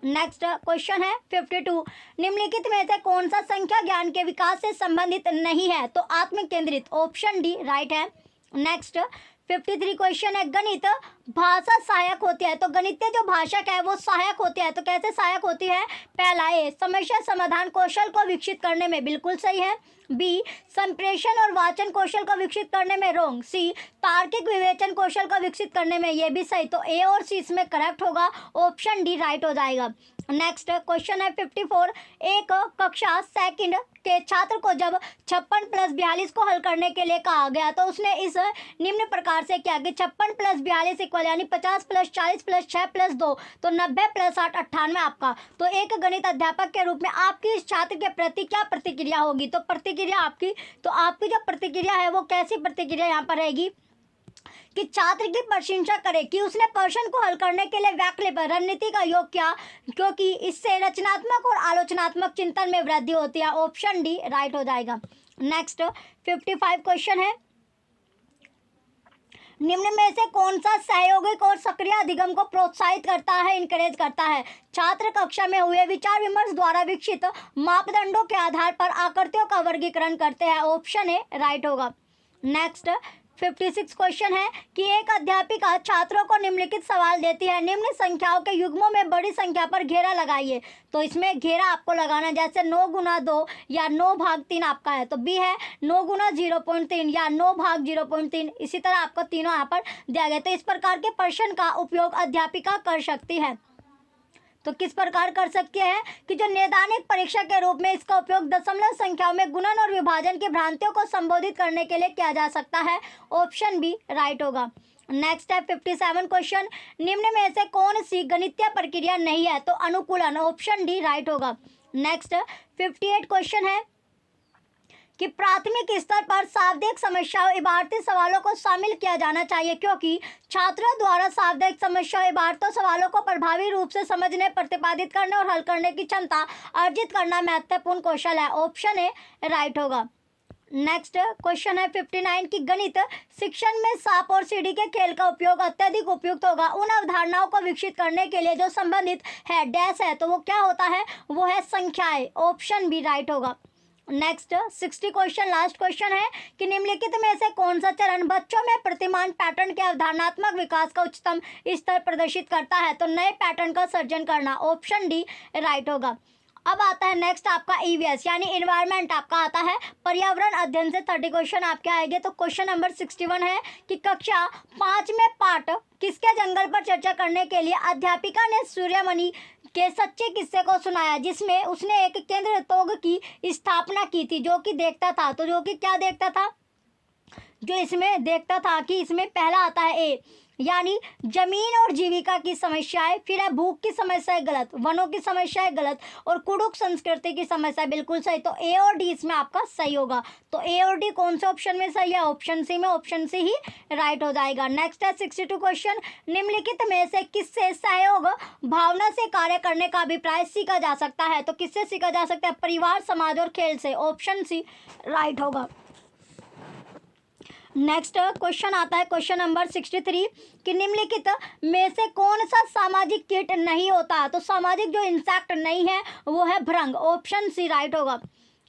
नेक्स्ट क्वेश्चन है 52 निम्नलिखित में से कौन सा संख्या ज्ञान के विकास से संबंधित नहीं है? तो आत्म केंद्रित। ऑप्शन डी राइट है। नेक्स्ट 53 क्वेश्चन है गणित भाषा सहायक होती है। तो गणितीय जो भाषा है वो सहायक होती है। तो कैसे सहायक होती है? पहला ए, समस्या समाधान कौशल को विकसित करने में, बिल्कुल सही है। बी, संप्रेषण और वाचन कौशल को विकसित करने में, रॉन्ग। सी, तार्किक विवेचन कौशल को विकसित करने में, ये भी सही। तो ए और सी इसमें करेक्ट होगा, ऑप्शन डी राइट हो जाएगा। नेक्स्ट क्वेश्चन है 54। एक कक्षा सेकंड के छात्र को जब 56 + 42 को हल करने के लिए कहा गया तो उसने इस निम्न प्रकार से किया कि 56 + 42 इक्वल यानी 50 + 40 + 6 + 2, तो 90 + 8 98 आपका। तो एक गणित अध्यापक के रूप में आपकी इस छात्र के प्रति क्या प्रतिक्रिया होगी? तो प्रतिक्रिया आपकी जो प्रतिक्रिया है वो कैसी प्रतिक्रिया यहाँ पर रहेगी कि छात्र की प्रशंसा करे कि उसने प्रश्न को हल करने के लिए वैकल्पिक रणनीति का योग किया, क्योंकि इससे रचनात्मक और आलोचनात्मक चिंतन में वृद्धि होती है। ऑप्शन डी राइट हो जाएगा। नेक्स्ट 55 क्वेश्चन है, निम्न में से कौन सा सहयोगिक और सक्रिय अधिगम को प्रोत्साहित करता है, इनकरेज करता है? छात्र कक्षा में हुए विचार विमर्श द्वारा विकसित मापदंडों के आधार पर आकृतियों का वर्गीकरण करते हैं। ऑप्शन ए राइट होगा। नेक्स्ट 56 क्वेश्चन है कि एक अध्यापिका छात्रों को निम्नलिखित सवाल देती है, निम्न संख्याओं के युग्मों में बड़ी संख्या पर घेरा लगाइए। तो इसमें घेरा आपको लगाना, जैसे 9 × 2 या 9/3 आपका है, तो बी है 9 × 0.3 या 9/0.3। इसी तरह आपको तीनों यहाँ पर दिया गया। तो इस प्रकार के प्रश्न का उपयोग अध्यापिका कर सकती है। तो किस प्रकार कर सकते हैं कि जो नैदानिक परीक्षा के रूप में इसका उपयोग दशमलव संख्याओं में गुणन और विभाजन की भ्रांतियों को संबोधित करने के लिए किया जा सकता है। ऑप्शन बी राइट होगा। नेक्स्ट है 57 क्वेश्चन, निम्न में से कौन सी गणितीय प्रक्रिया नहीं है? तो अनुकूलन, ऑप्शन डी राइट होगा। नेक्स्ट 58 क्वेश्चन है कि प्राथमिक स्तर पर शाब्दिक समस्याओं इबारती सवालों को शामिल किया जाना चाहिए, क्योंकि छात्रों द्वारा शाब्दिक समस्याओं इबारतों सवालों को प्रभावी रूप से समझने, प्रतिपादित करने और हल करने की क्षमता अर्जित करना महत्वपूर्ण कौशल है। ऑप्शन ए राइट होगा। नेक्स्ट क्वेश्चन है 59 की गणित शिक्षण में सांप और सीढ़ी के खेल का उपयोग अत्यधिक उपयुक्त होगा उन अवधारणाओं को विकसित करने के लिए जो संबंधित है डैश है। तो वो क्या होता है? वो है संख्याएं। ऑप्शन बी राइट होगा। नेक्स्ट 60 क्वेश्चन, लास्ट क्वेश्चन है कि निम्नलिखित में से कौन सा चरण बच्चों में प्रतिमान पैटर्न के अवधारणात्मक विकास का उच्चतम स्तर प्रदर्शित करता है? तो नए पैटर्न का सर्जन करना। ऑप्शन डी राइट होगा। अब आता है नेक्स्ट आपका ईवीएस यानी इन्वायरमेंट आपका आता है पर्यावरण अध्ययन से 30 क्वेश्चन आपके आएंगे। तो क्वेश्चन नंबर 61 है कि कक्षा 5 में पाठ किसके जंगल पर चर्चा करने के लिए अध्यापिका ने सूर्यमणि के सच्चे किस्से को सुनाया, जिसमें उसने एक केंद्र तोग की स्थापना की थी जो कि देखता था। तो जो कि क्या देखता था? जो इसमें देखता था कि इसमें पहला आता है ए यानी जमीन और जीविका की समस्याएं, फिर है भूख की समस्या गलत, वनों की समस्याएं गलत, और कुड़ुक संस्कृति की समस्या बिल्कुल सही। तो ए और डी इसमें आपका सही होगा। तो ए और डी कौन से ऑप्शन में सही है? ऑप्शन सी में, ऑप्शन सी ही राइट हो जाएगा। नेक्स्ट है 62 क्वेश्चन, निम्नलिखित में से किससे सहयोग भावना से कार्य करने का अभिप्राय सीखा जा सकता है? तो किससे सीखा जा सकता है? परिवार, समाज और खेल से। ऑप्शन सी राइट होगा। नेक्स्ट क्वेश्चन आता है क्वेश्चन नंबर 63 कि निम्नलिखित में से कौन सा सामाजिक कीट नहीं होता? तो सामाजिक जो इंसेक्ट नहीं है वो है भृंग। ऑप्शन सी राइट होगा।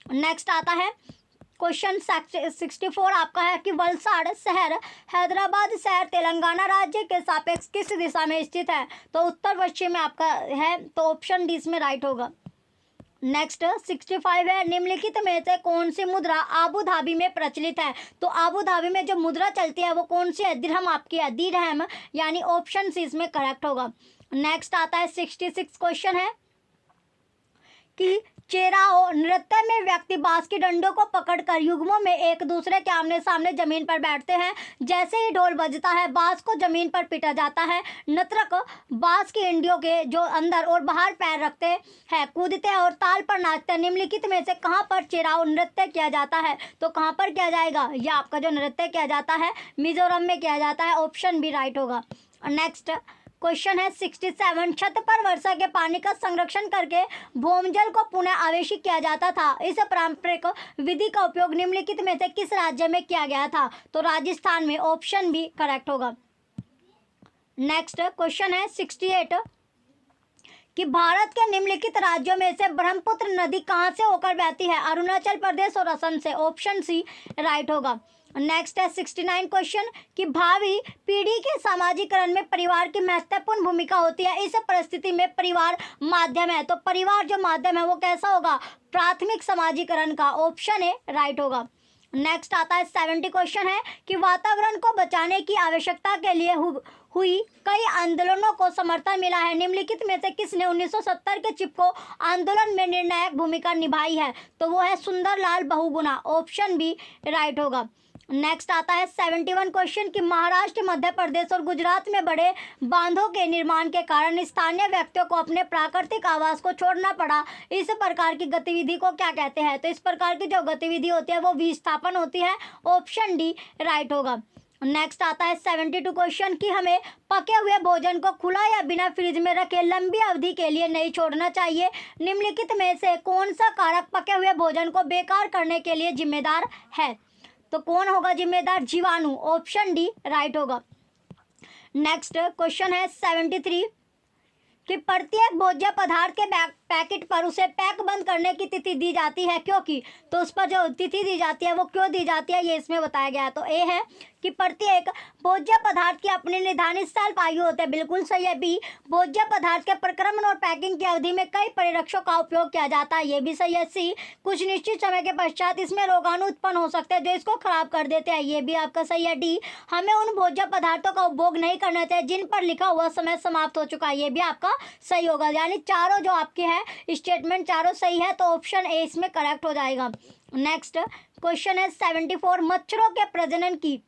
नेक्स्ट आता है क्वेश्चन 64 आपका है कि वलसाड़ शहर हैदराबाद शहर तेलंगाना राज्य के सापेक्ष किस दिशा में स्थित है? तो उत्तर पश्चिम में आपका है। तो ऑप्शन डी इसमें राइट होगा। नेक्स्ट 65 है, निम्नलिखित में से कौन सी मुद्रा आबू धाबी में प्रचलित है? तो आबू धाबी में जो मुद्रा चलती है वो कौन सी है? दिरहम आपकी है, दिरहम, यानी ऑप्शन सी इसमें करेक्ट होगा। नेक्स्ट आता है 66 क्वेश्चन है कि चेराओ नृत्य में व्यक्ति बांस की डंडों को पकड़कर युग्मों में एक दूसरे के आमने सामने जमीन पर बैठते हैं। जैसे ही ढोल बजता है बांस को जमीन पर पीटा जाता है। नर्तक बांस की इंडियों के जो अंदर और बाहर पैर रखते हैं, कूदते हैं और ताल पर नाचते हैं। निम्नलिखित में से कहाँ पर चेराओ नृत्य किया जाता है? तो कहाँ पर किया जाएगा? यह आपका जो नृत्य किया जाता है मिजोरम में किया जाता है। ऑप्शन बी राइट होगा। नेक्स्ट क्वेश्चन है 67, छत पर वर्षा के पानी का संरक्षण करके भूमजल को पुनः आवेशित किया जाता था। इस पारंपरिक विधि का उपयोग निम्नलिखित में से किस राज्य में किया गया था? तो राजस्थान में। ऑप्शन बी करेक्ट होगा। नेक्स्ट क्वेश्चन है 68 कि भारत के निम्नलिखित राज्यों में से ब्रह्मपुत्र नदी कहाँ से होकर बहती है? अरुणाचल प्रदेश और असम से। ऑप्शन सी राइट होगा। नेक्स्ट है 69 क्वेश्चन कि भावी पीढ़ी के सामाजिकरण में परिवार की महत्वपूर्ण भूमिका होती है। इस परिस्थिति में परिवार माध्यम है, तो परिवार जो माध्यम है वो कैसा होगा? प्राथमिक समाजीकरण का। ऑप्शन ए राइट होगा। नेक्स्ट आता है 70 क्वेश्चन है कि वातावरण को बचाने की आवश्यकता के लिए हुई कई आंदोलनों को समर्थन मिला है। निम्नलिखित में से किसने 1970 के चिपको आंदोलन में निर्णायक भूमिका निभाई है? तो वो है Sundarlal Bahuguna. Option B right होगा। नेक्स्ट आता है 71 क्वेश्चन कि महाराष्ट्र, मध्य प्रदेश और गुजरात में बड़े बांधों के निर्माण के कारण स्थानीय व्यक्तियों को अपने प्राकृतिक आवास को छोड़ना पड़ा। इस प्रकार की गतिविधि को क्या कहते हैं? तो इस प्रकार की जो गतिविधि होती है वो विस्थापन होती है। ऑप्शन डी राइट होगा। नेक्स्ट आता है 72 क्वेश्चन कि हमें पके हुए भोजन को खुला या बिना फ्रिज में रखे लंबी अवधि के लिए नहीं छोड़ना चाहिए। निम्नलिखित में से कौन सा कारक पके हुए भोजन को बेकार करने के लिए जिम्मेदार है? तो कौन होगा जिम्मेदार? जीवाणु। ऑप्शन डी राइट होगा। नेक्स्ट क्वेश्चन है 73 कि प्रत्येक भोज्य पदार्थ के पैकेट पर उसे पैक बंद करने की तिथि दी जाती है क्योंकि? तो उस पर जो तिथि दी जाती है वो क्यों दी जाती है, ये इसमें बताया गया है। तो ए है कि प्रत्येक भोज्य पदार्थ की अपनी निर्धारित साल आयु होते हैं, बिल्कुल सही है। बी, भोज्य पदार्थ के प्रक्रमण और पैकिंग की अवधि में कई परिरक्षकों का उपयोग किया जाता है, ये भी सही है। सी, कुछ निश्चित समय के पश्चात इसमें रोगाणु उत्पन्न हो सकते हैं जो इसको खराब कर देते हैं, ये भी आपका सही है। डी, हमें उन भोज्य पदार्थों का उपभोग नहीं करना चाहिए जिन पर लिखा हुआ समय समाप्त हो चुका है, ये भी आपका सही होगा। यानी चारों जो आपके हैं स्टेटमेंट चारों सही है, तो ऑप्शन ए इसमें करेक्ट हो जाएगा। नेक्स्ट क्वेश्चन है 74 मच्छरों के प्रजनन की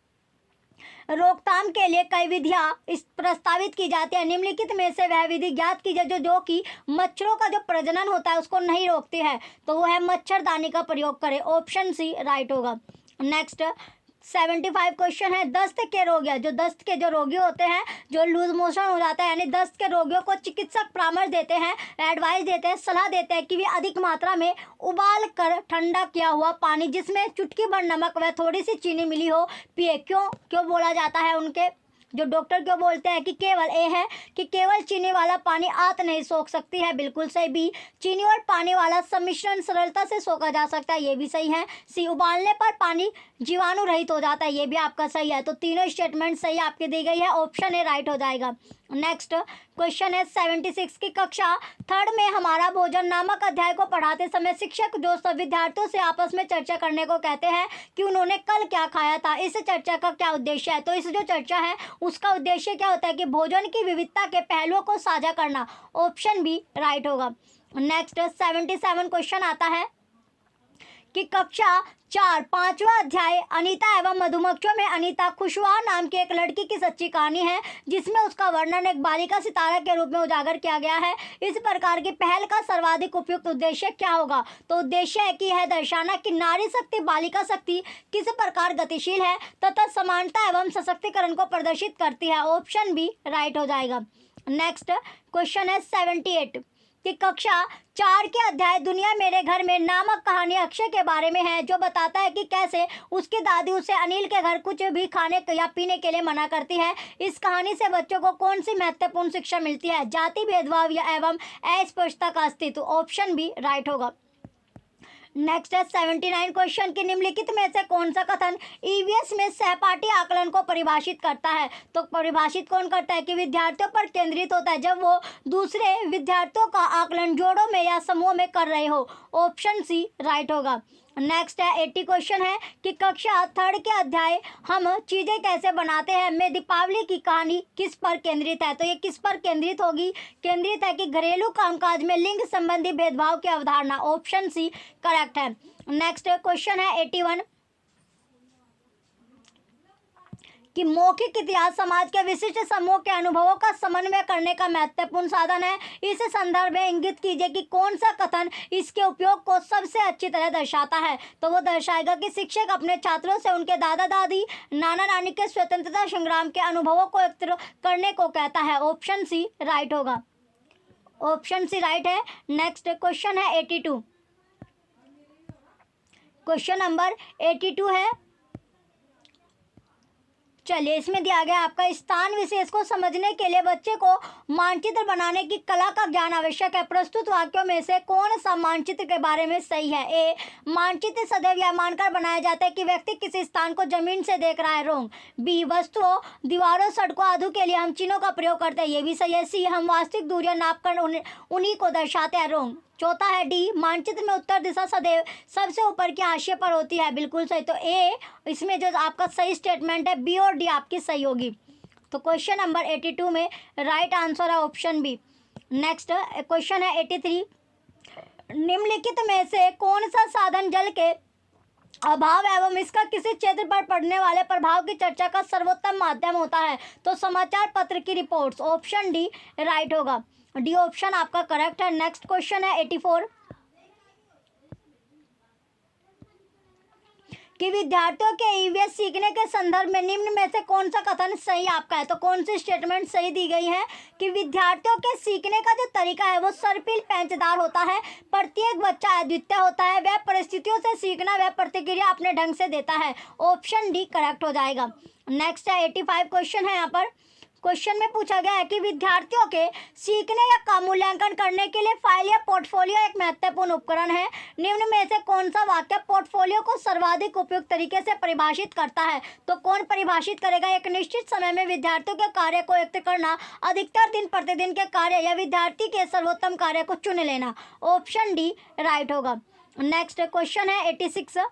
रोकथाम के लिए कई विधियां प्रस्तावित की जाती है। निम्नलिखित में से वह विधि ज्ञात कीजिए जो कि मच्छरों का जो प्रजनन होता है उसको नहीं रोकती है, तो वो है मच्छरदानी का प्रयोग करें। ऑप्शन सी राइट होगा। नेक्स्ट 75 क्वेश्चन है दस्त के रोग है, जो दस्त के जो रोगी होते हैं, जो लूज मोशन हो जाता है, यानी दस्त के रोगियों को चिकित्सक परामर्श देते हैं, एडवाइस देते हैं, सलाह देते हैं कि वे अधिक मात्रा में उबाल कर ठंडा किया हुआ पानी जिसमें चुटकी भर नमक व थोड़ी सी चीनी मिली हो पिए। क्यों बोला जाता है? उनके जो डॉक्टर क्यों बोलते हैं कि केवल ए है कि केवल चीनी वाला पानी आंत नहीं सोख सकती है, बिल्कुल सही। बी, चीनी और पानी वाला सम्मिश्रण सरलता से सोखा जा सकता है, ये भी सही है। सी, उबालने पर पानी जीवाणु रहित हो जाता है, ये भी आपका सही है। तो तीनों स्टेटमेंट सही आपके दी गई है, ऑप्शन ए राइट हो जाएगा। नेक्स्ट क्वेश्चन है 76 की कक्षा 3rd में हमारा भोजन नामक अध्याय को पढ़ाते समय शिक्षक जो सब विद्यार्थियों से आपस में चर्चा करने को कहते हैं कि उन्होंने कल क्या खाया था, इस चर्चा का क्या उद्देश्य है? तो इस जो चर्चा है उसका उद्देश्य क्या होता है कि भोजन की विविधता के पहलुओं को साझा करना। ऑप्शन बी राइट होगा। नेक्स्ट 77 क्वेश्चन आता है कि कक्षा 4 5वां अध्याय अनीता एवं मधुमक्खियों में अनीता खुशवा नाम की एक लड़की की सच्ची कहानी है जिसमें उसका वर्णन एक बालिका सितारा के रूप में उजागर किया गया है। इस प्रकार की पहल का सर्वाधिक उपयुक्त उद्देश्य क्या होगा? तो उद्देश्य है कि यह दर्शाना कि नारी शक्ति बालिका शक्ति किस प्रकार गतिशील है तथा समानता एवं सशक्तिकरण को प्रदर्शित करती है। ऑप्शन बी राइट हो जाएगा। नेक्स्ट क्वेश्चन है 78 कि कक्षा 4 के अध्याय दुनिया मेरे घर में नामक कहानी अक्षय के बारे में है जो बताता है कि कैसे उसकी दादी उसे अनिल के घर कुछ भी खाने या पीने के लिए मना करती है। इस कहानी से बच्चों को कौन सी महत्वपूर्ण शिक्षा मिलती है? जाति भेदभाव या एवं अस्पृश्यता का अस्तित्व। ऑप्शन बी राइट होगा। नेक्स्ट है 79 क्वेश्चन की निम्नलिखित में से कौन सा कथन ईवीएस में सहपाठी आकलन को परिभाषित करता है? तो परिभाषित कौन करता है कि विद्यार्थियों पर केंद्रित होता है जब वो दूसरे विद्यार्थियों का आकलन जोड़ों में या समूह में कर रहे हो। ऑप्शन सी राइट होगा। नेक्स्ट है 80 क्वेश्चन है कि कक्षा 3rd के अध्याय हम चीजें कैसे बनाते हैं में दीपावली की कहानी किस पर केंद्रित है? तो ये किस पर केंद्रित होगी? केंद्रित है कि घरेलू कामकाज में लिंग संबंधी भेदभाव की अवधारणा। ऑप्शन सी करेक्ट है। नेक्स्ट क्वेश्चन है 81 कि मौखिक इतिहास समाज के विशिष्ट समूह के अनुभवों का समन्वय करने का महत्वपूर्ण साधन है। इस संदर्भ में इंगित कीजिए कि कौन सा कथन इसके उपयोग को सबसे अच्छी तरह दर्शाता है? तो वो दर्शाएगा कि शिक्षक अपने छात्रों से उनके दादा दादी नाना नानी के स्वतंत्रता संग्राम के अनुभवों को एकत्र करने को कहता है। ऑप्शन सी राइट होगा। ऑप्शन सी राइट है। नेक्स्ट क्वेश्चन है 82 क्वेश्चन नंबर 82 है चलिए, इसमें दिया गया आपका स्थान विशेष को समझने के लिए बच्चे को मानचित्र बनाने की कला का ज्ञान आवश्यक है। प्रस्तुत वाक्यों में से कौन सा मानचित्र के बारे में सही है? ए, मानचित्र सदैव यह मानकर बनाया जाता है कि व्यक्ति किसी स्थान को जमीन से देख रहा है। रॉन्ग। बी, वस्तुओं, दीवारों, सड़कों आदि के लिए हम चिन्हों का प्रयोग करते हैं। ये भी सही है। सी, हम वास्तविक दूरियां नापकर उन्हीं को दर्शाते हैं। रॉन्ग। चौथा है डी, मानचित्र में उत्तर दिशा सदैव सबसे ऊपर की हाशिए पर होती है। बिल्कुल सही। तो ए, इसमें जो आपका सही स्टेटमेंट है, बी और डी आपकी सही होगी। तो क्वेश्चन नंबर 82 में राइट आंसर है ऑप्शन बी। नेक्स्ट क्वेश्चन है 83, निम्नलिखित में से कौन सा साधन जल के अभाव एवं इसका किसी क्षेत्र पर पड़ने वाले प्रभाव की चर्चा का सर्वोत्तम माध्यम होता है? तो समाचार पत्र की रिपोर्ट्स। ऑप्शन डी राइट होगा। डी ऑप्शन आपका करेक्ट है। नेक्स्ट क्वेश्चन है 84, कि विद्यार्थियों के ईवीएस सीखने के संदर्भ में निम्न में से कौन सा कथन सही आपका है? तो कौन सी स्टेटमेंट सही दी गई है कि विद्यार्थियों के सीखने का जो तरीका है वो सर्पिल पेंचदार होता है, प्रत्येक बच्चा अद्वितीय होता है, वह परिस्थितियों से सीखना, वह प्रतिक्रिया अपने ढंग से देता है। ऑप्शन डी करेक्ट हो जाएगा। नेक्स्ट है 85 क्वेश्चन है। यहाँ पर क्वेश्चन में पूछा गया है कि विद्यार्थियों के सीखने या का मूल्यांकन करने के लिए फाइल या पोर्टफोलियो एक महत्वपूर्ण उपकरण है। निम्न में से कौन सा वाक्य पोर्टफोलियो को सर्वाधिक उपयुक्त तरीके से परिभाषित करता है? तो कौन परिभाषित करेगा? एक निश्चित समय में विद्यार्थियों के कार्य को एकत्र करना, अधिकतर दिन प्रतिदिन के कार्य या विद्यार्थी के सर्वोत्तम कार्य को चुन लेना। ऑप्शन डी राइट होगा। नेक्स्ट क्वेश्चन है 86,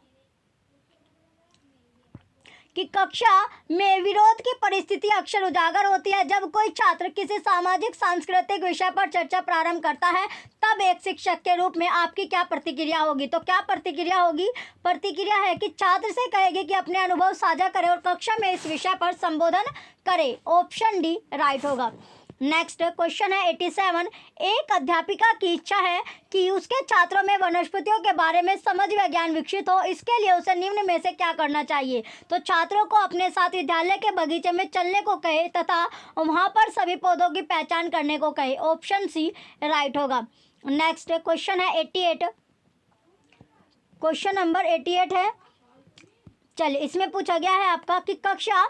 कि कक्षा में विरोध की परिस्थिति अक्सर उजागर होती है जब कोई छात्र किसी सामाजिक सांस्कृतिक विषय पर चर्चा प्रारंभ करता है, तब एक शिक्षक के रूप में आपकी क्या प्रतिक्रिया होगी? तो क्या प्रतिक्रिया होगी? प्रतिक्रिया है कि छात्र से कहेगी कि अपने अनुभव साझा करे और कक्षा में इस विषय पर संबोधन करे। ऑप्शन डी राइट होगा। नेक्स्ट क्वेश्चन है 87, एक अध्यापिका की इच्छा है कि उसके छात्रों में वनस्पतियों के बारे में समझ व ज्ञान विकसित हो, इसके लिए उसे निम्न में से क्या करना चाहिए? तो छात्रों को अपने साथ विद्यालय के बगीचे में चलने को कहे तथा वहां पर सभी पौधों की पहचान करने को कहे। ऑप्शन सी राइट होगा। नेक्स्ट क्वेश्चन है 88, क्वेश्चन नंबर 88 है। चलिए, इसमें पूछा गया है आपका कि कक्षा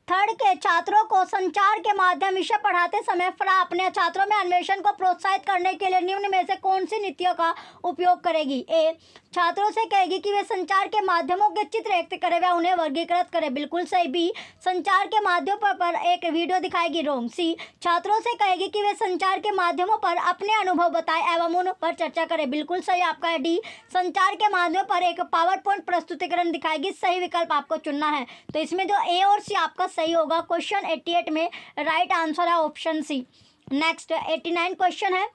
थर्ड के छात्रों को संचार के माध्यम विषय पढ़ाते समय फ्रा अपने छात्रों में अन्वेषण को प्रोत्साहित करने के लिए निम्न में से कौन सी नीतियों का उपयोग करेगी? ए, छात्रों से कहेगी कि वे संचार के माध्यमों के चित्र व्यक्त करें व उन्हें वर्गीकृत करें। बिल्कुल सही। बी, संचार के माध्यमों पर एक वीडियो दिखाएगी। रॉन्ग। सी, छात्रों से कहेगी कि वे संचार के माध्यमों पर अपने अनुभव बताएं एवं उन पर चर्चा करें। बिल्कुल सही आपका है। डी, संचार के माध्यमों पर एक पावर पॉइंट प्रस्तुतिकरण दिखाएगी। सही विकल्प आपको चुनना है। तो इसमें जो ए और सी आपका सही होगा। क्वेश्चन 88 में राइट आंसर है ऑप्शन सी। नेक्स्ट 89 क्वेश्चन है,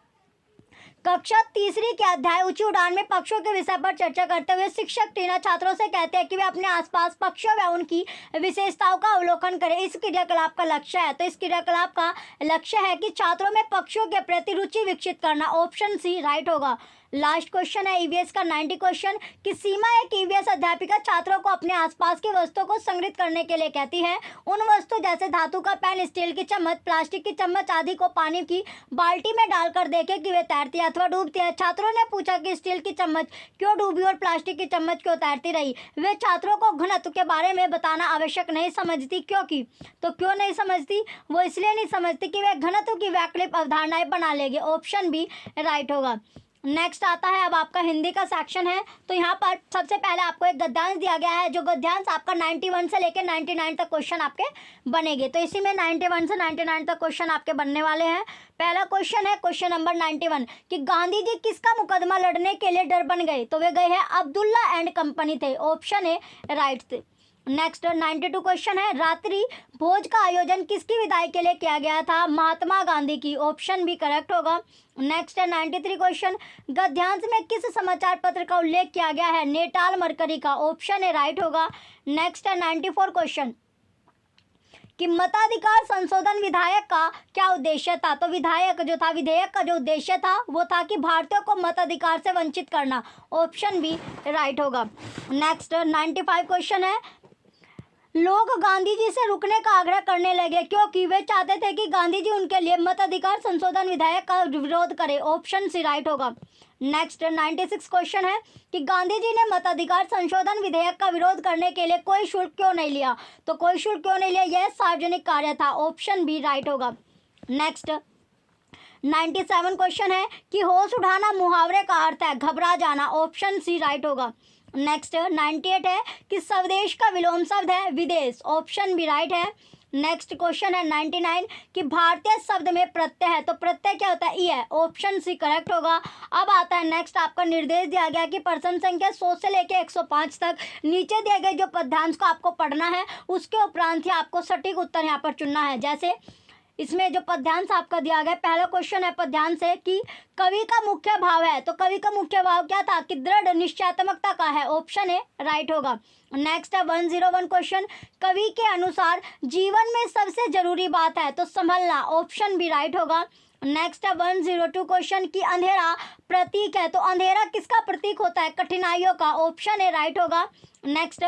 कक्षा तीसरी के अध्याय ऊंची उड़ान में पक्षियों के विषय पर चर्चा करते हुए शिक्षक टीना छात्रों से कहते हैं कि वे अपने आसपास पक्षियों व उनकी विशेषताओं का अवलोकन करें। इस क्रियाकलाप का लक्ष्य है, तो इस क्रियाकलाप का लक्ष्य है कि छात्रों में पक्षियों के प्रति रुचि विकसित करना। ऑप्शन सी राइट होगा। लास्ट क्वेश्चन है ईवीएस का 90 क्वेश्चन, कि सीमा एक ईवीएस अध्यापिका छात्रों को अपने आसपास की वस्तुओं को संग्रहित करने के लिए कहती है। उन वस्तु जैसे धातु का पेन, स्टील की चम्मच, प्लास्टिक की चम्मच आदि को पानी की बाल्टी में डालकर देखे कि वे तैरती है अथवा डूबती है। छात्रों ने पूछा कि स्टील की चम्मच क्यों डूबी और प्लास्टिक की चम्मच क्यों तैरती रही। वे छात्रों को घनत्व के बारे में बताना आवश्यक नहीं समझती। क्योंकि तो क्यों नहीं समझती? वो इसलिए नहीं समझती कि वे घनत्व की वैकल्पिक अवधारणाएं बना लेंगे। ऑप्शन बी राइट होगा। नेक्स्ट आता है अब आपका हिंदी का सेक्शन है। तो यहाँ पर सबसे पहले आपको एक गद्यांश दिया गया है, जो गद्यांश आपका 91 से लेकर 99 तक क्वेश्चन आपके बनेंगे। तो इसी में 91 से 99 तक क्वेश्चन आपके बनने वाले हैं। पहला क्वेश्चन है क्वेश्चन नंबर 91, कि गांधी जी किसका मुकदमा लड़ने के लिए डरबन गए? तो वे गए हैं अब्दुल्ला एंड कंपनी थे। ऑप्शन ए राइट थे। नेक्स्ट 92 क्वेश्चन है, रात्रि भोज का आयोजन किसकी विदाई के लिए किया गया था? महात्मा गांधी की। ऑप्शन बी करेक्ट होगा। नेक्स्ट है 93 क्वेश्चन, गद्यांश में किस समाचार पत्र का उल्लेख किया गया है? नेटाल मरकरी का। ऑप्शन ए राइट होगा। नेक्स्ट है 94 क्वेश्चन, कि मताधिकार संशोधन विधायक का क्या उद्देश्य था? तो विधेयक का जो उद्देश्य था वो था कि भारतीयों को मताधिकार से वंचित करना। ऑप्शन बी राइट होगा। नेक्स्ट 95 क्वेश्चन है, लोग गांधी जी से रुकने का आग्रह करने लगे क्योंकि वे चाहते थे कि गांधी जी उनके लिए मताधिकार संशोधन विधेयक का विरोध करें। ऑप्शन सी राइट होगा। नेक्स्ट 96 क्वेश्चन है कि गांधी जी ने मताधिकार संशोधन विधेयक का विरोध करने के लिए कोई शुल्क क्यों नहीं लिया? तो कोई शुल्क क्यों नहीं लिया? यह सार्वजनिक कार्य था। ऑप्शन बी राइट होगा। नेक्स्ट 97 क्वेश्चन है कि होश उठाना मुहावरे का अर्थ है घबरा जाना। ऑप्शन सी राइट होगा। नेक्स्ट 98 है कि स्वदेश का विलोम शब्द है विदेश। ऑप्शन बी राइट है। नेक्स्ट क्वेश्चन है 99 कि भारतीय शब्द में प्रत्यय है, तो प्रत्यय क्या होता है? ई है। ऑप्शन सी करेक्ट होगा। अब आता है नेक्स्ट, आपका निर्देश दिया गया कि प्रश्न संख्या 100 से लेकर 105 तक नीचे दिए गए जो पद्यांश को आपको पढ़ना है उसके उपरांत ही आपको सटीक उत्तर यहाँ पर चुनना है। जैसे इसमें जो पद्यांश आपका दिया गया, पहला क्वेश्चन है पद्यांश से कि कवि का मुख्य भाव है, तो कवि का मुख्य भाव क्या था? कि दृढ़ निश्चयात्मकता का है। ऑप्शन ए राइट होगा। नेक्स्ट है 101 क्वेश्चन, कवि के अनुसार जीवन में सबसे जरूरी बात है तो संभलना। ऑप्शन बी राइट होगा। नेक्स्ट है 102 क्वेश्चन की अंधेरा प्रतीक है, तो अंधेरा किसका प्रतीक होता है? कठिनाइयों का। ऑप्शन ए राइट होगा। नेक्स्ट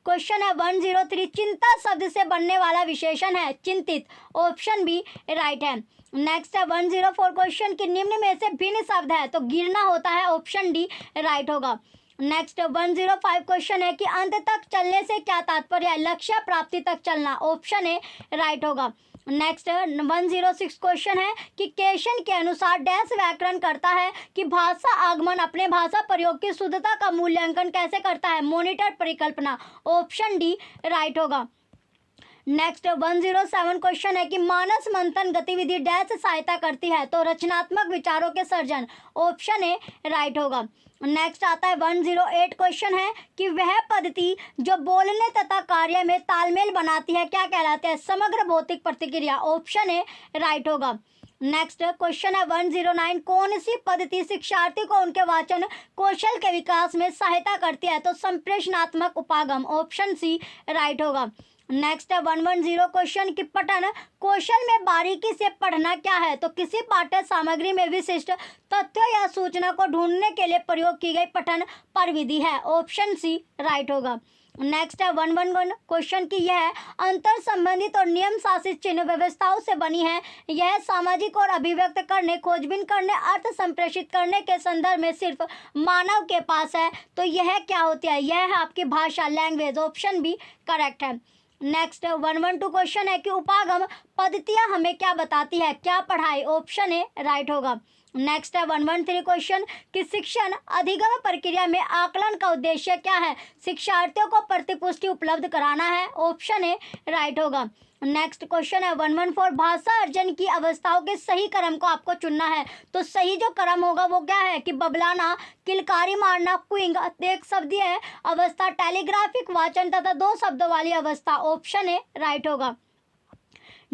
क्वेश्चन है 103, चिंता शब्द से बनने वाला विशेषण है चिंतित। ऑप्शन बी राइट है। नेक्स्ट है 104 क्वेश्चन की निम्न में से भिन्न शब्द है, तो गिरना होता है। ऑप्शन डी राइट होगा। नेक्स्ट 105 क्वेश्चन है कि अंत तक चलने से क्या तात्पर्य है? लक्ष्य प्राप्ति तक चलना। ऑप्शन ए राइट होगा। नेक्स्ट 106 क्वेश्चन है कि केशन के अनुसार डैश व्याकरण करता है कि भाषा आगमन अपने भाषा प्रयोग की शुद्धता का मूल्यांकन कैसे करता है? मॉनिटर परिकल्पना। ऑप्शन डी राइट होगा। नेक्स्ट 107 क्वेश्चन है कि मानस मंथन गतिविधि डैश सहायता करती है, तो रचनात्मक विचारों के सर्जन। ऑप्शन ए राइट होगा। नेक्स्ट आता है 108 क्वेश्चन है कि वह पद्धति जो बोलने तथा कार्य में तालमेल बनाती है क्या कहलाते हैं? समग्र भौतिक प्रतिक्रिया। ऑप्शन ए राइट होगा। नेक्स्ट क्वेश्चन है 109, कौन सी पद्धति शिक्षार्थी को उनके वाचन कौशल के विकास में सहायता करती है? तो संप्रेषणात्मक उपागम। ऑप्शन सी राइट होगा। नेक्स्ट है 110 क्वेश्चन की पठन कौशल में बारीकी से पढ़ना क्या है? तो किसी पाठ्य सामग्री में विशिष्ट तथ्यों या सूचना को ढूंढने के लिए प्रयोग की गई पठन प्रविधि है। ऑप्शन सी राइट होगा। नेक्स्ट है 111 क्वेश्चन की यह अंतर संबंधित और नियम शासित चिन्ह व्यवस्थाओं से बनी है। यह सामाजिक और अभिव्यक्त करने, खोजबीन करने, अर्थ संप्रेषित करने के संदर्भ में सिर्फ मानव के पास है, तो यह क्या होती है? यह है आपकी भाषा, लैंग्वेज। ऑप्शन बी करेक्ट है। नेक्स्ट 112 क्वेश्चन है कि उपागम पद्धतियां हमें क्या बताती है? क्या पढ़ाई? ऑप्शन ए राइट होगा। नेक्स्ट है 113 क्वेश्चन कि शिक्षण अधिगम प्रक्रिया में आकलन का उद्देश्य क्या है? शिक्षार्थियों को प्रतिपुष्टि उपलब्ध कराना है। ऑप्शन ए राइट होगा। नेक्स्ट क्वेश्चन है 114, भाषा अर्जन की अवस्थाओं के सही क्रम को आपको चुनना है, तो सही जो क्रम होगा वो क्या है? कि बबलाना, किलकारी मारना, क्विंग, एक शब्दी है अवस्था, टेलीग्राफिक वाचन तथा दो शब्दों वाली अवस्था। ऑप्शन ए राइट होगा।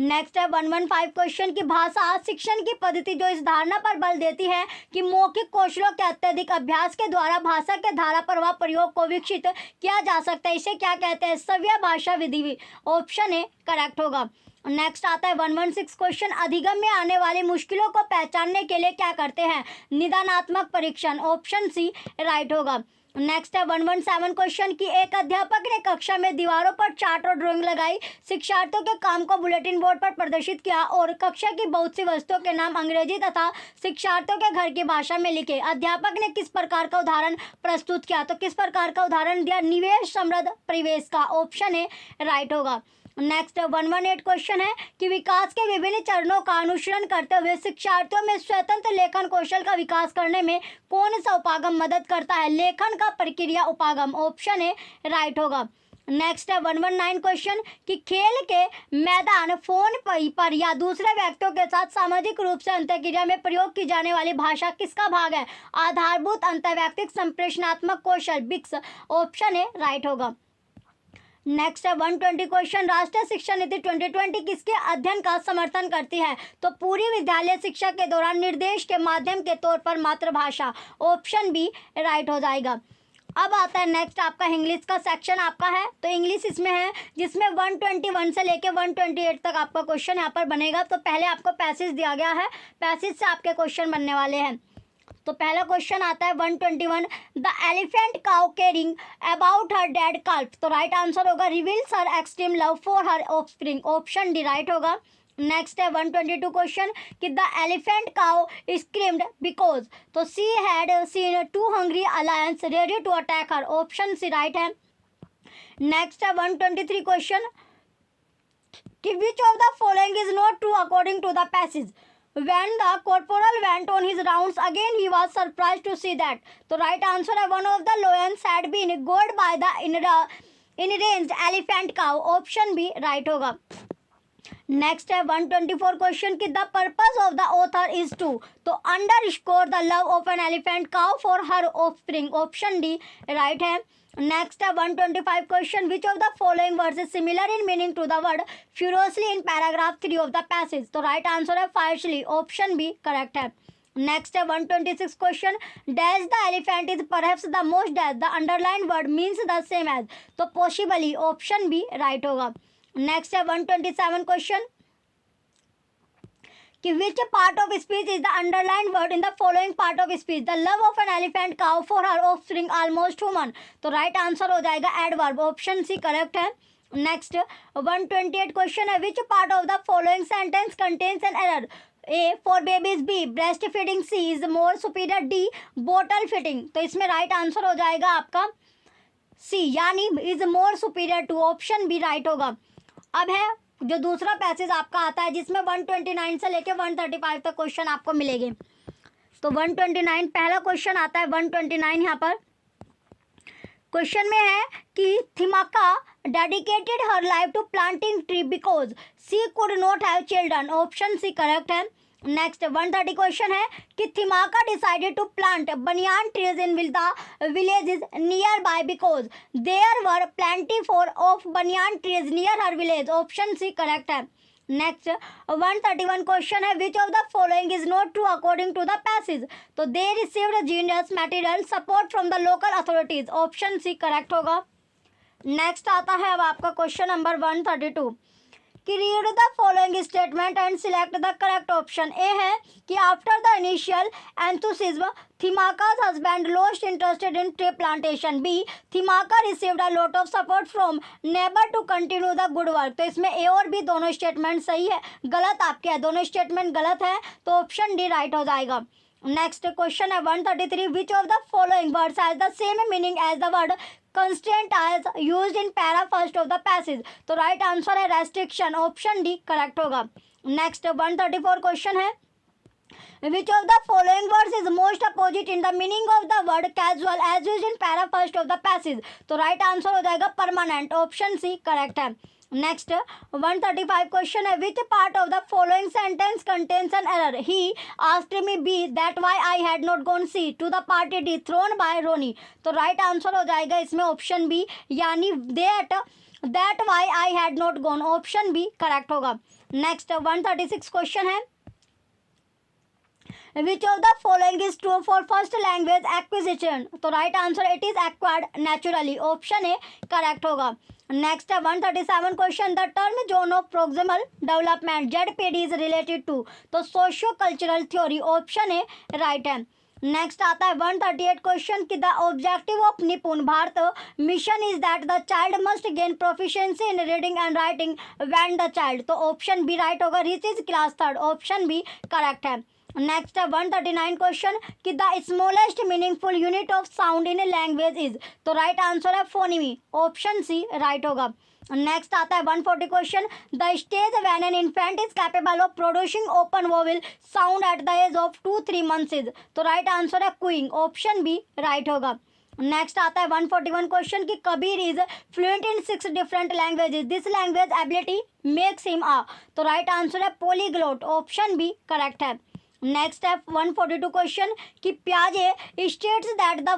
नेक्स्ट है 115 क्वेश्चन की भाषा शिक्षण की पद्धति जो इस धारणा पर बल देती है कि मौखिक कौशलों के अत्यधिक अभ्यास के द्वारा भाषा के धारा प्रवाह प्रयोग को विकसित किया जा सकता है, इसे क्या कहते हैं? सव्य भाषा विधि। ऑप्शन ए करेक्ट होगा। नेक्स्ट आता है 116 क्वेश्चन, अधिगम में आने वाली मुश्किलों को पहचानने के लिए क्या करते हैं? निदानात्मक परीक्षण। ऑप्शन सी राइट होगा। नेक्स्ट है 117 क्वेश्चन की एक अध्यापक ने कक्षा में दीवारों पर चार्ट और ड्राइंग लगाई, शिक्षार्थियों के काम को बुलेटिन बोर्ड पर प्रदर्शित किया और कक्षा की बहुत सी वस्तुओं के नाम अंग्रेजी तथा शिक्षार्थियों के घर की भाषा में लिखे। अध्यापक ने किस प्रकार का उदाहरण प्रस्तुत किया? तो किस प्रकार का उदाहरण दिया? निवेश समृद्ध परिवेश का। ऑप्शन ए राइट होगा। नेक्स्ट 118 क्वेश्चन है कि विकास के विभिन्न चरणों का अनुसरण करते हुए शिक्षार्थियों में स्वतंत्र लेखन कौशल का विकास करने में कौन सा उपागम मदद करता है? लेखन का प्रक्रिया उपागम। ऑप्शन ए राइट होगा। नेक्स्ट है 119 क्वेश्चन कि खेल के मैदान, फोन पर या दूसरे व्यक्तियों के साथ सामाजिक रूप से अंतःक्रिया में प्रयोग की जाने वाली भाषा किसका भाग है? आधारभूत अंतर्वैयक्तिक संप्रेषणात्मक कौशल, बिक्स। ऑप्शन ए राइट होगा। नेक्स्ट है 120 क्वेश्चन, राष्ट्रीय शिक्षा नीति 2020 किसके अध्ययन का समर्थन करती है? तो पूरी विद्यालय शिक्षा के दौरान निर्देश के माध्यम के तौर पर मातृभाषा। ऑप्शन बी राइट हो जाएगा। अब आता है नेक्स्ट आपका इंग्लिश का सेक्शन आपका है, तो इंग्लिश इसमें है जिसमें 121 से लेके 128 तक आपका क्वेश्चन यहाँ पर बनेगा। तो पहले आपको पैसेज दिया गया है, पैसेज से आपके क्वेश्चन बनने वाले हैं। तो पहला क्वेश्चन आता है 121, the elephant cow caring about her dead calf, तो राइट आंसर होगा reveals her extreme love for her offspring, option D right होगा। नेक्स्ट है 122 क्वेश्चन कि the elephant cow screamed because, तो she had seen two hungry lions ready to attack her, option C right है। Next है 123 question कि which of the following is not true according to the passage, when the corporal went on his rounds again he was surprised to see that, तो right answer है one of the lions had been gored by the enraged elephant cow, option B right होगा। Next है 124 question कि the purpose of the author is to, तो underscore the love of an elephant cow for her offspring, option D right है। Next है 125 question which of the following words is similar in meaning to the word furiously in paragraph 3 of the passage, तो right answer है fiercely, option B correct है। Next है 126 question dash the elephant is perhaps the most dash the underline word means the same as, तो possibly, option B right होगा। Next है 127 question कि which part of speech is the underline word in the following part of speech, the love of an elephant cow for her offspring almost human, तो right answer हो जाएगा adverb, option C correct है। Next 128 question है which part of the following sentence contains an error, A for babies, B breast feeding, C is more superior, D bottle fitting, तो इसमें right answer हो जाएगा आपका C यानी is more superior to, option B right होगा। अब है जो दूसरा पैसेज आपका आता है जिसमें 129 से लेके 135 तक क्वेश्चन आपको मिलेंगे। तो 129 पहला क्वेश्चन आता है 129, यहाँ पर क्वेश्चन में है कि Thimmakka dedicated her life to planting tree because she could not have children, option C correct है। नेक्स्ट 130 क्वेश्चन है कि Thimmakka decided to plant banyan trees in villages nearby because there were plenty for of banyan trees near her village, option C correct है। Next 131 question है which of the following is not true according to the passage, तो they received genius material support from the local authorities, option C correct होगा। Next आता है अब आपका question number 132 कि read the following statement and select the correct option. A है कि after the initial enthusiasm Thimmakka's husband lost interested in tree plantation, B Thimmakka received a lot of support from neighbour to continue the good work, तो इसमें ए और B दोनों statement सही है, गलत आपके है, दोनों स्टेटमेंट गलत है, तो ऑप्शन डी राइट हो जाएगा। नेक्स्ट क्वेश्चन है 133 which of the following words has the same meaning as the word constraint as used in para first of the passage, तो राइट आंसर है रेस्ट्रिक्शन, ऑप्शन डी करेक्ट होगा। Next 134 question है which of the following words is most opposite in the meaning of the word casual as used in para first of the passage, तो right answer हो जाएगा permanent, option C correct है। Next 135 question है which part of the following sentence contains an error, he asked me B that why I had not gone C to the party D thrown by Ronnie, तो right answer हो जाएगा इसमें option B यानी that why I had not gone, option B correct होगा। Next 136 question है which of the following is true for first language acquisition, तो right answer it is acquired naturally, option A correct होगा। Next है 137 question the term zone of proximal development ZPD is related to, तो socio cultural theory, option A right है। Next आता है 138 question कि the objective of Nipun Bharat mission is that the child must gain proficiency in reading and writing when the child, तो option B right होगा reaches class 3, option B correct है। Next है 139 question कि the smallest meaningful unit of sound in a language is, तो right answer है phoneme, option C right होगा। Next आता है 140 question the stage when an infant is capable of producing open vowel sound at the age of 2-3 months is, तो right answer है cooing, option B right होगा। Next आता है 141 question कि Kabir is fluent in 6 different languages, this language ability makes him a, तो right answer है polyglot, option B correct है। Next है 142 क्वेश्चन कि पियाजे states that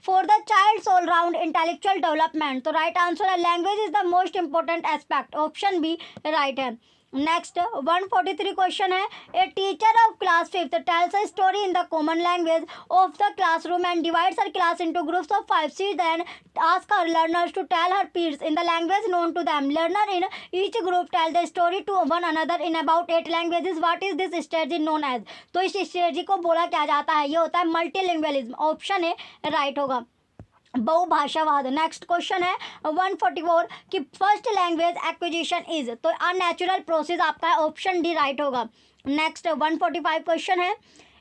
for the child's all round intellectual development, तो राइट आंसर है language is the most important aspect, option B right है। Next 143 question है, a teacher of class 5th tells a story in the common language of the classroom and divides her class into groups of 5. She then ask her learners to tell her peers in the language known to them. Learner in each group tell the story to one another in about 8 languages. What is this strategy known as. तो इस strategy को बोला क्या जाता है, ये होता है मल्टीलिंगुअलिज्म. ऑप्शन ए राइट होगा, बहुभाषावाद. नेक्स्ट क्वेश्चन है 144 कि फर्स्ट लैंग्वेज एक्विजिशन इज. तो अननेचुरल प्रोसेस आपका है, ऑप्शन डी राइट होगा. नेक्स्ट 145 क्वेश्चन है,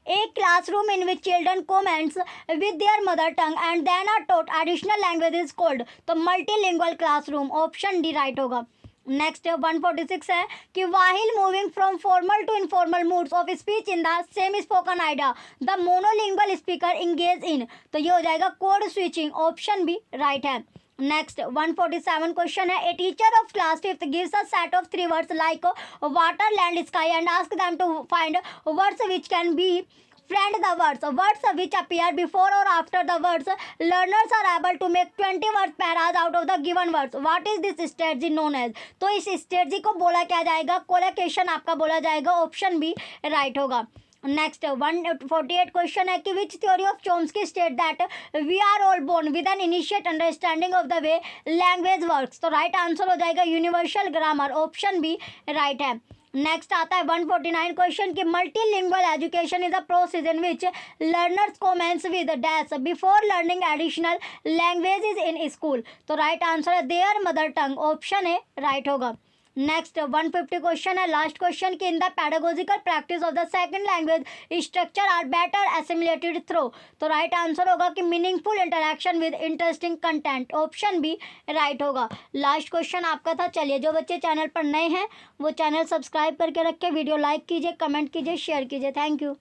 a classroom in which children comments with their mother tongue and then are taught additional language is called. तो multilingual classroom, option D right होगा. Next 146 है कि while moving from formal to informal modes of speech in the same spoken idea the monolingual speaker engage in. तो ये हो जाएगा code switching, option B right है. Next 147 question है, a teacher of class 5th gives a set of 3 words like water land sky and ask them to find words which can be friend the words which appear before or after the words. Learners are able to make 20 word paras out of the given words. What is this strategy known as. तो इस strategy को बोला क्या जाएगा, colocation आपका बोला जाएगा, option B right होगा. नेक्स्ट 148 क्वेश्चन है कि which theory of Chomsky state that we are all born with an initiate understanding of the way language works. तो राइट आंसर हो जाएगा universal grammar, option B right है. Next आता है 149 question कि multilingual education is a process in which learners commence with dash before learning additional languages in school. तो right answer है there mother tongue, option A right होगा. Next 150 question है, last question कि in the pedagogical practice of the second language structure are better assimilated through. तो right answer होगा कि meaningful interaction with interesting content, option B right होगा. Last question आपका था. चलिए, जो बच्चे चैनल पर नए हैं वो चैनल सब्सक्राइब करके रखें, वीडियो लाइक कीजिए, कमेंट कीजिए, शेयर कीजिए. Thank you.